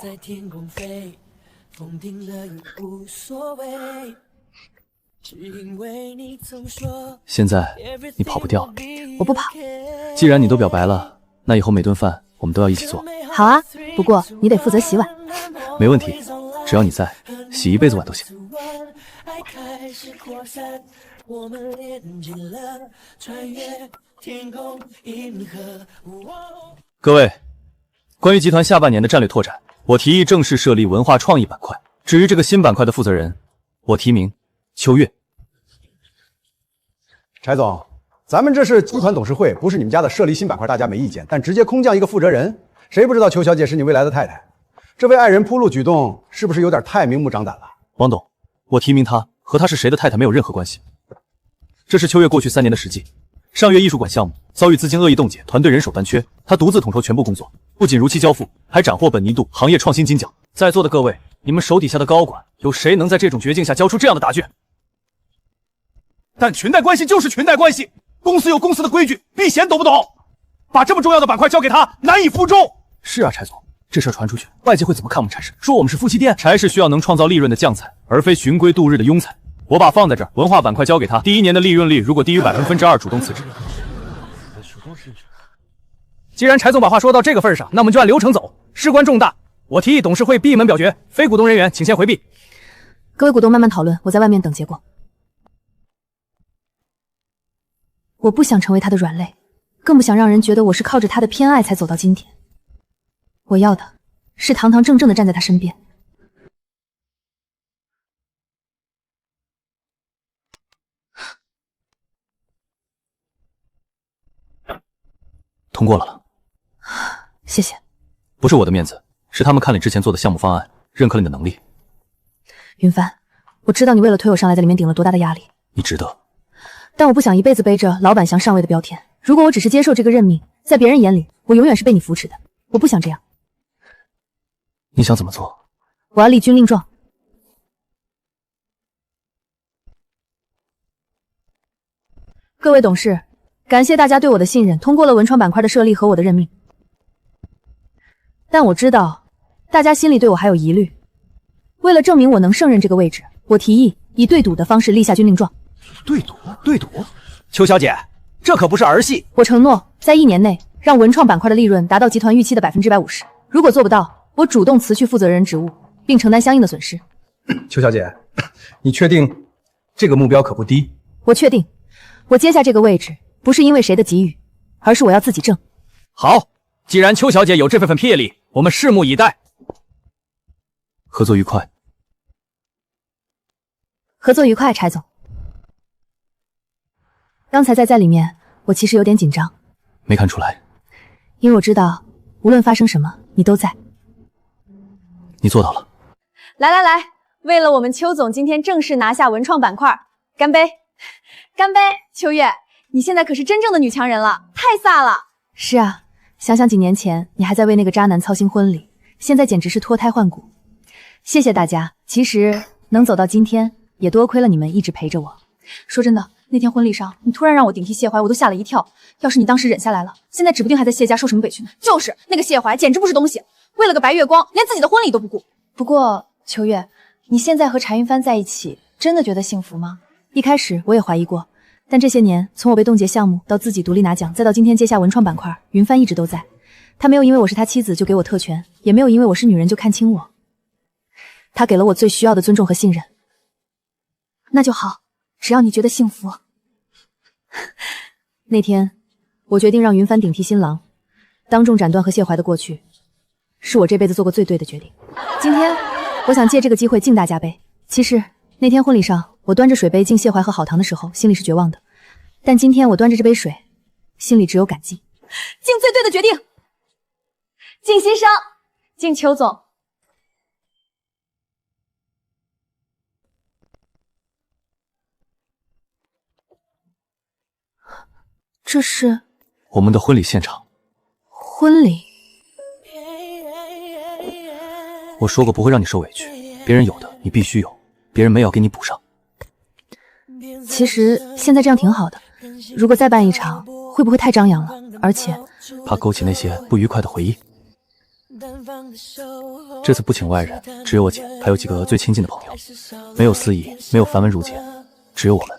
现在你跑不掉了。我不跑。既然你都表白了，那以后每顿饭我们都要一起做。好啊，不过你得负责洗碗。没问题，只要你在，洗一辈子碗都行。各位，关于集团下半年的战略拓展，我提议正式设立文化创意板块。至于这个新板块的负责人，我提名秋月。柴总，咱们这是集团董事会，不是你们家的设立新板块，大家没意见。但直接空降一个负责人，谁不知道邱小姐是你未来的太太？这为爱人铺路举动，是不是有点太明目张胆了？王董，我提名她，和她是谁的太太没有任何关系。这是秋月过去3年的实际。上月艺术馆项目遭遇资金恶意冻结，团队人手短缺，她独自统筹全部工作，不仅如期交付，还斩获本年度行业创新金奖。在座的各位，你们手底下的高管，有谁能在这种绝境下交出这样的答卷？但裙带关系就是裙带关系，公司有公司的规矩，避嫌懂不懂？把这么重要的板块交给他，难以服众。是啊，柴总，这事儿传出去，外界会怎么看我们柴氏？说我们是夫妻店？柴氏需要能创造利润的将才，而非循规度日的庸才。我把放在这儿，文化板块交给他，第1年的利润率如果低于2%，主动辞职。既然柴总把话说到这个份上，那我们就按流程走。事关重大，我提议董事会闭门表决，非股东人员请先回避。各位股东慢慢讨论，我在外面等结果。我不想成为他的软肋，更不想让人觉得我是靠着他的偏爱才走到今天。我要的是堂堂正正的站在他身边。通过了，谢谢。不是我的面子，是他们看了你之前做的项目方案，认可了你的能力。云帆，我知道你为了推我上来，在里面顶了多大的压力，你值得。但我不想一辈子背着老板翔上位的标签。如果我只是接受这个任命，在别人眼里，我永远是被你扶持的。我不想这样。你想怎么做？我要立军令状。各位董事，感谢大家对我的信任，通过了文创板块的设立和我的任命。但我知道，大家心里对我还有疑虑。为了证明我能胜任这个位置，我提议以对赌的方式立下军令状。对赌，邱小姐，这可不是儿戏。我承诺在1年内让文创板块的利润达到集团预期的150%。如果做不到，我主动辞去负责人职务，并承担相应的损失。邱小姐，你确定这个目标可不低？我确定，我接下这个位置不是因为谁的给予，而是我要自己挣。好，既然邱小姐有这份魄力，我们拭目以待。合作愉快。合作愉快，柴总。刚才在里面，我其实有点紧张。没看出来，因为我知道，无论发生什么，你都在。你做到了。来，为了我们邱总今天正式拿下文创板块，干杯！干杯！秋月，你现在可是真正的女强人了，太飒了。是啊，想想几年前你还在为那个渣男操心婚礼，现在简直是脱胎换骨。谢谢大家，其实能走到今天，也多亏了你们一直陪着我。说真的，那天婚礼上你突然让我顶替谢怀，我都吓了一跳。要是你当时忍下来了，现在指不定还在谢家受什么委屈呢。就是那个谢怀，简直不是东西，为了个白月光，连自己的婚礼都不顾。不过秋月，你现在和柴云帆在一起，真的觉得幸福吗？一开始我也怀疑过，但这些年，从我被冻结项目到自己独立拿奖，再到今天接下文创板块，云帆一直都在。他没有因为我是他妻子就给我特权，也没有因为我是女人就看轻我。他给了我最需要的尊重和信任。那就好，只要你觉得幸福。那天，我决定让云帆顶替新郎，当众斩断和谢怀的过去，是我这辈子做过最对的决定。今天，我想借这个机会敬大家杯。其实那天婚礼上，我端着水杯敬谢怀和郝棠的时候，心里是绝望的。但今天我端着这杯水，心里只有感激。敬最对的决定，敬新生，敬邱总。这是我们的婚礼现场。婚礼？我说过不会让你受委屈，别人有的你必须有，别人没有给你补上。其实现在这样挺好的，如果再办一场，会不会太张扬了？而且怕勾起那些不愉快的回忆。这次不请外人，只有我姐，还有几个最亲近的朋友，没有司仪，没有繁文缛节，只有我们。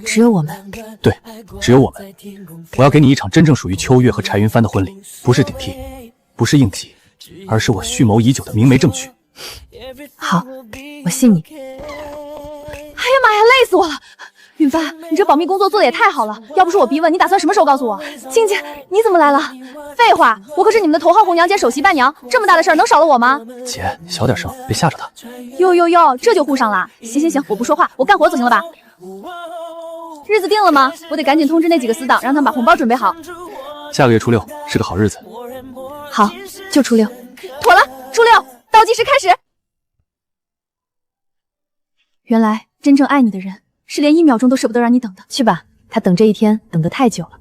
只有我们？对，只有我们。我要给你一场真正属于秋月和柴云帆的婚礼，不是顶替，不是应急，而是我蓄谋已久的明媒正娶。好，我信你。哎呀妈呀，累死我了！云帆，你这保密工作做的也太好了，要不是我逼问，你打算什么时候告诉我？静静，你怎么来了？废话，我可是你们的头号红娘兼首席伴娘，这么大的事儿能少了我吗？姐，你小点声，别吓着他。哟，这就护上了。行，我不说话，我干活总行了吧？日子定了吗？我得赶紧通知那几个死党，让他们把红包准备好。下个月初6是个好日子。好，就初6。妥了，初6，倒计时开始。原来真正爱你的人是连1秒钟都舍不得让你等的。去吧，他等这一天等得太久了。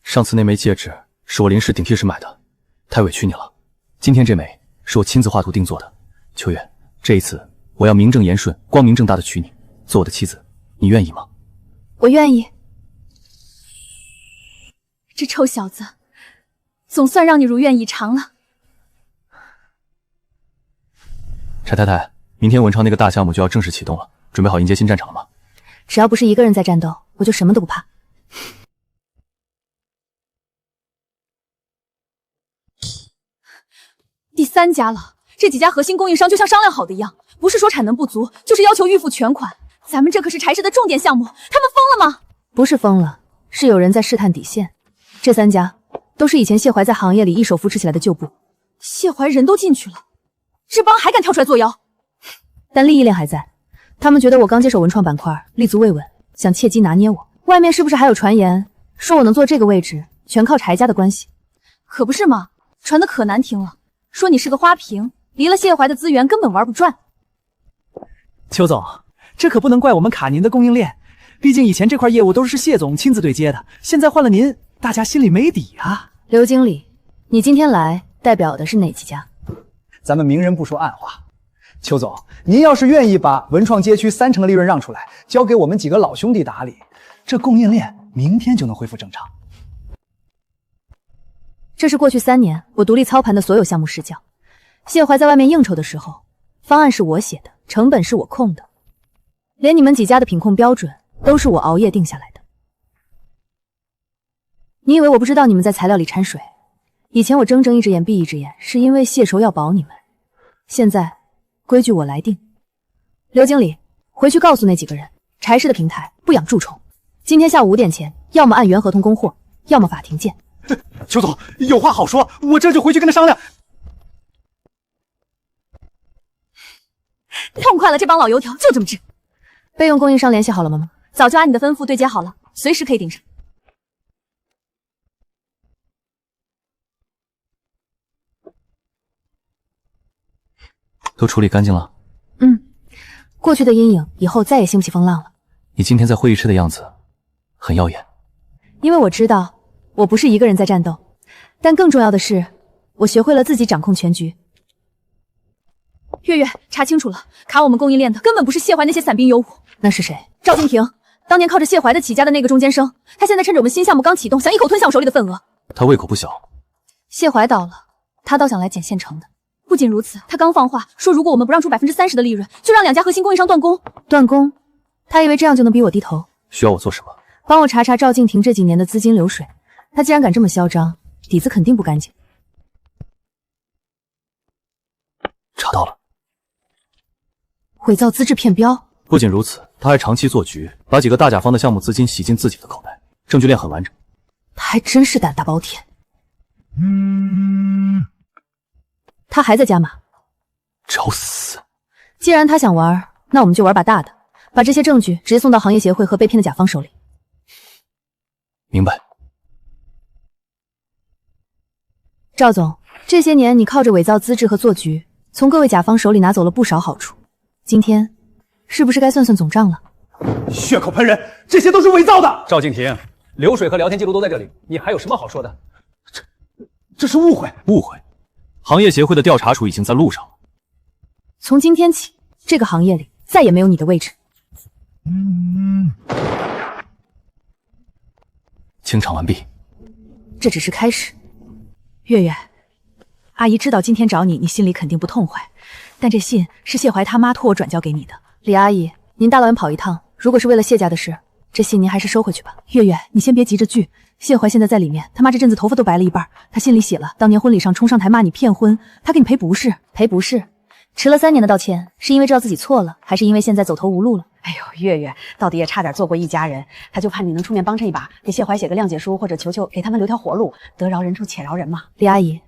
上次那枚戒指是我临时顶替时买的，太委屈你了。今天这枚是我亲自画图定做的。秋月，这一次我要名正言顺、光明正大的娶你，做我的妻子，你愿意吗？我愿意。这臭小子，总算让你如愿以偿了。柴太太，明天文创那个大项目就要正式启动了，准备好迎接新战场了吗？只要不是一个人在战斗，我就什么都不怕。第3家了，这几家核心供应商就像商量好的一样，不是说产能不足，就是要求预付全款。咱们这可是柴氏的重点项目，他们疯了吗？不是疯了，是有人在试探底线。这3家都是以前谢怀在行业里一手扶持起来的旧部。谢怀人都进去了，这帮还敢跳出来作妖？但利益链还在，他们觉得我刚接手文创板块，立足未稳，想借机拿捏我。外面是不是还有传言说我能坐这个位置，全靠柴家的关系？可不是嘛，传的可难听了，说你是个花瓶，离了谢怀的资源根本玩不转。邱总，这可不能怪我们卡您的供应链，毕竟以前这块业务都是谢总亲自对接的，现在换了您，大家心里没底啊。刘经理，你今天来代表的是哪几家？咱们明人不说暗话，邱总，您要是愿意把文创街区30%的利润让出来，交给我们几个老兄弟打理，这供应链明天就能恢复正常。这是过去3年我独立操盘的所有项目视角。谢怀在外面应酬的时候，方案是我写的，成本是我控的，连你们几家的品控标准都是我熬夜定下来的。你以为我不知道你们在材料里掺水？以前我睁睁一只眼闭一只眼，是因为谢愁要保你们。现在规矩我来定。刘经理，回去告诉那几个人，柴氏的平台不养蛀虫，今天下午5点前，要么按原合同供货，要么法庭见。邱总有话好说，我这就回去跟他商量。痛快了，这帮老油条就这么治。备用供应商联系好了吗？早就按你的吩咐对接好了，随时可以顶上。都处理干净了？过去的阴影以后再也兴不起风浪了。你今天在会议室的样子很耀眼。因为我知道我不是一个人在战斗，但更重要的是，我学会了自己掌控全局。月月，查清楚了，卡我们供应链的根本不是谢怀那些散兵游武。那是谁？赵静婷，当年靠着谢怀的起家的那个中间生，他现在趁着我们新项目刚启动，想一口吞下我手里的份额。他胃口不小。谢怀倒了，他倒想来捡现成的。不仅如此，他刚放话说，如果我们不让出30%的利润，就让2家核心供应商断供。断供？他以为这样就能逼我低头？需要我做什么？帮我查查赵静婷这几年的资金流水。他既然敢这么嚣张，底子肯定不干净。查到了，伪造资质骗标。不仅如此，他还长期做局，把几个大甲方的项目资金洗进自己的口袋，证据链很完整。他还真是胆大包天。他还在加码，找死！既然他想玩，那我们就玩把大的，把这些证据直接送到行业协会和被骗的甲方手里。明白。赵总，这些年你靠着伪造资质和做局，从各位甲方手里拿走了不少好处，今天是不是该算算总账了？血口喷人，这些都是伪造的。赵静婷，流水和聊天记录都在这里，你还有什么好说的？这是误会。误会。行业协会的调查处已经在路上了。从今天起，这个行业里再也没有你的位置。清场完毕。这只是开始。月月，阿姨知道今天找你，你心里肯定不痛快，但这信是谢怀他妈托我转交给你的。李阿姨，您大老远跑一趟，如果是为了谢家的事，这信您还是收回去吧。月月，你先别急着拒，谢怀现在在里面，他妈这阵子头发都白了一半，他信里写了，当年婚礼上冲上台骂你骗婚，他给你赔不是。赔不是？迟了3年的道歉，是因为知道自己错了，还是因为现在走投无路了？哎呦，月月到底也差点做过一家人，他就盼你能出面帮衬一把，给谢怀写个谅解书，或者求求给他们留条活路，得饶人处且饶人嘛。李阿姨，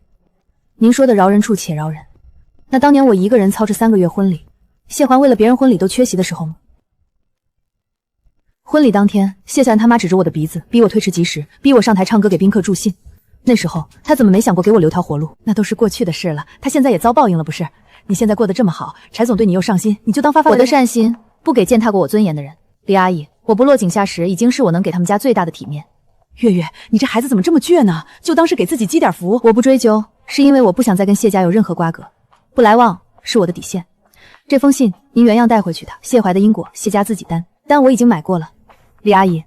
您说的饶人处且饶人，那当年我一个人操持3个月婚礼，谢怀为了别人婚礼都缺席的时候吗？婚礼当天，谢璇他妈指着我的鼻子，逼我推迟吉时，逼我上台唱歌给宾客助兴。那时候他怎么没想过给我留条活路？那都是过去的事了，他现在也遭报应了，不是？你现在过得这么好，柴总对你又上心，你就当发我的善心不给践踏过我尊严的人。李阿姨，我不落井下石已经是我能给他们家最大的体面。月月，你这孩子怎么这么倔呢？就当是给自己积点福。我不追究，是因为我不想再跟谢家有任何瓜葛，不来往是我的底线。这封信您原样带回去的，谢怀的因果谢家自己担，但我已经买过了。李阿姨，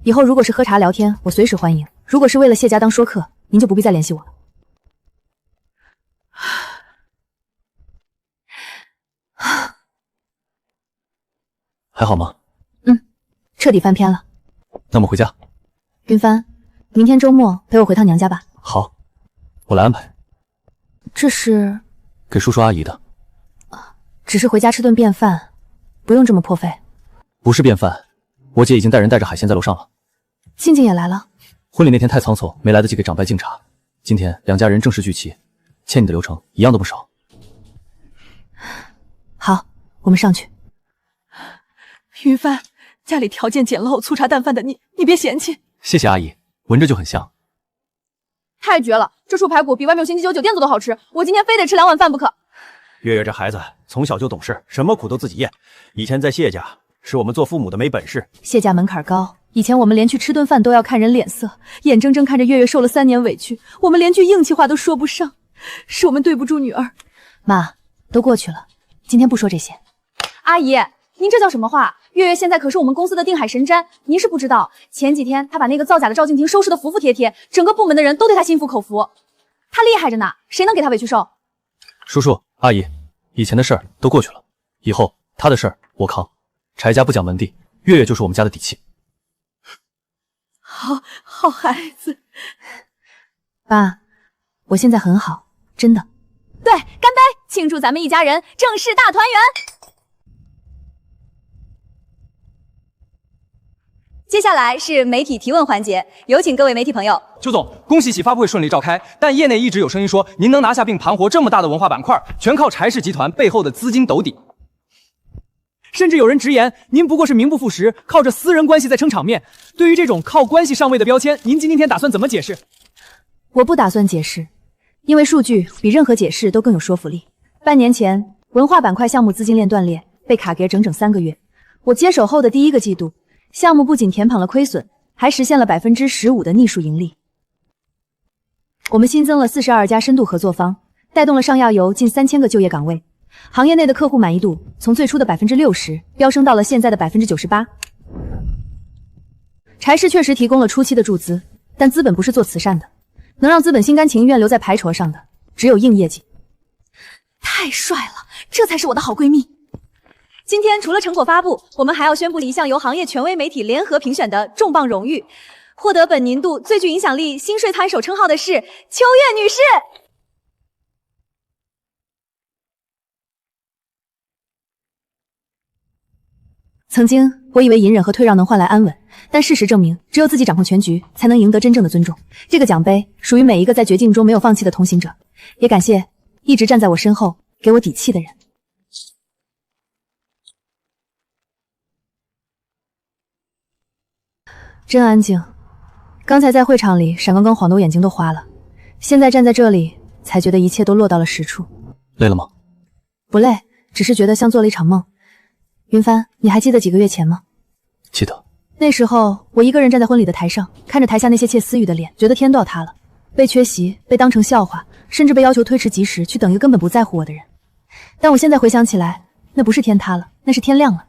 以后如果是喝茶聊天，我随时欢迎；如果是为了谢家当说客，您就不必再联系我了。还好吗？彻底翻篇了。那么回家。云帆，明天周末陪我回趟娘家吧。好，我来安排。这是给叔叔阿姨的。只是回家吃顿便饭，不用这么破费。不是便饭，我姐已经带人带着海鲜在楼上了。静静也来了。婚礼那天太仓促，没来得及给长辈敬茶。今天两家人正式聚齐，欠你的流程一样都不少。好，我们上去。云帆，家里条件简陋，粗茶淡饭的，你别嫌弃。谢谢阿姨，闻着就很香。太绝了！这处排骨比外面有星级酒店做的好吃，我今天非得吃2碗饭不可。月月这孩子从小就懂事，什么苦都自己咽。以前在谢家，是我们做父母的没本事。谢家门槛高，以前我们连去吃顿饭都要看人脸色，眼睁睁看着月月受了3年委屈，我们连句硬气话都说不上，是我们对不住女儿。妈，都过去了，今天不说这些。阿姨，您这叫什么话？月月现在可是我们公司的定海神针，您是不知道，前几天她把那个造假的赵静婷收拾得服服帖帖，整个部门的人都对她心服口服。她厉害着呢，谁能给她委屈受？叔叔阿姨，以前的事儿都过去了，以后他的事儿我扛。柴家不讲门第，月月就是我们家的底气。好孩子。爸，我现在很好，真的。对，干杯，庆祝咱们一家人正式大团圆。接下来是媒体提问环节，有请各位媒体朋友。邱总，恭喜发布会顺利召开，但业内一直有声音说，您能拿下并盘活这么大的文化板块，全靠柴氏集团背后的资金斗底。甚至有人直言，您不过是名不副实，靠着私人关系在撑场面。对于这种靠关系上位的标签，您今天打算怎么解释？我不打算解释，因为数据比任何解释都更有说服力。半年前，文化板块项目资金链断裂，被卡给整整3个月。我接手后的第1个季度，项目不仅填平了亏损，还实现了15%的逆数盈利。我们新增了42家深度合作方，带动了上下游近3000个就业岗位。行业内的客户满意度从最初的60%飙升到了现在的98%。柴氏确实提供了初期的注资，但资本不是做慈善的，能让资本心甘情愿留在牌桌上的，只有硬业绩。太帅了，这才是我的好闺蜜。今天除了成果发布，我们还要宣布一项由行业权威媒体联合评选的重磅荣誉，获得本年度最具影响力新税摊手称号的是秋月女士。曾经我以为隐忍和退让能换来安稳，但事实证明，只有自己掌控全局，才能赢得真正的尊重。这个奖杯属于每一个在绝境中没有放弃的同行者，也感谢一直站在我身后给我底气的人。真安静，刚才在会场里闪光灯晃得我眼睛都花了，现在站在这里才觉得一切都落到了实处。累了吗？不累，只是觉得像做了一场梦。云帆，你还记得几个月前吗？记得。那时候我一个人站在婚礼的台上，看着台下那些窃私语的脸，觉得天都要塌了。被缺席，被当成笑话，甚至被要求推迟吉时去等一个根本不在乎我的人。但我现在回想起来，那不是天塌了，那是天亮了。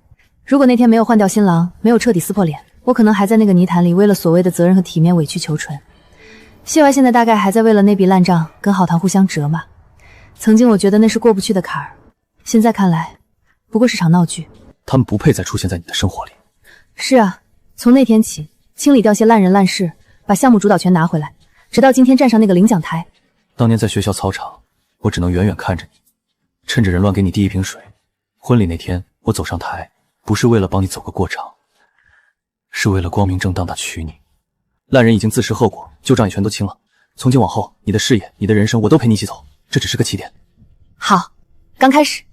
如果那天没有换掉新郎，没有彻底撕破脸，我可能还在那个泥潭里为了所谓的责任和体面委曲求全。谢怀现在大概还在为了那笔烂账跟郝棠互相折骂。曾经我觉得那是过不去的坎儿，现在看来不过是场闹剧。他们不配再出现在你的生活里。是啊，从那天起，清理掉些烂人烂事，把项目主导权拿回来，直到今天站上那个领奖台。当年在学校操场，我只能远远看着你，趁着人乱给你递一瓶水。婚礼那天，我走上台，不是为了帮你走个过场，是为了光明正当的娶你。烂人已经自食后果，旧账也全都清了。从今往后，你的事业、你的人生，我都陪你一起走，这只是个起点。好，刚开始。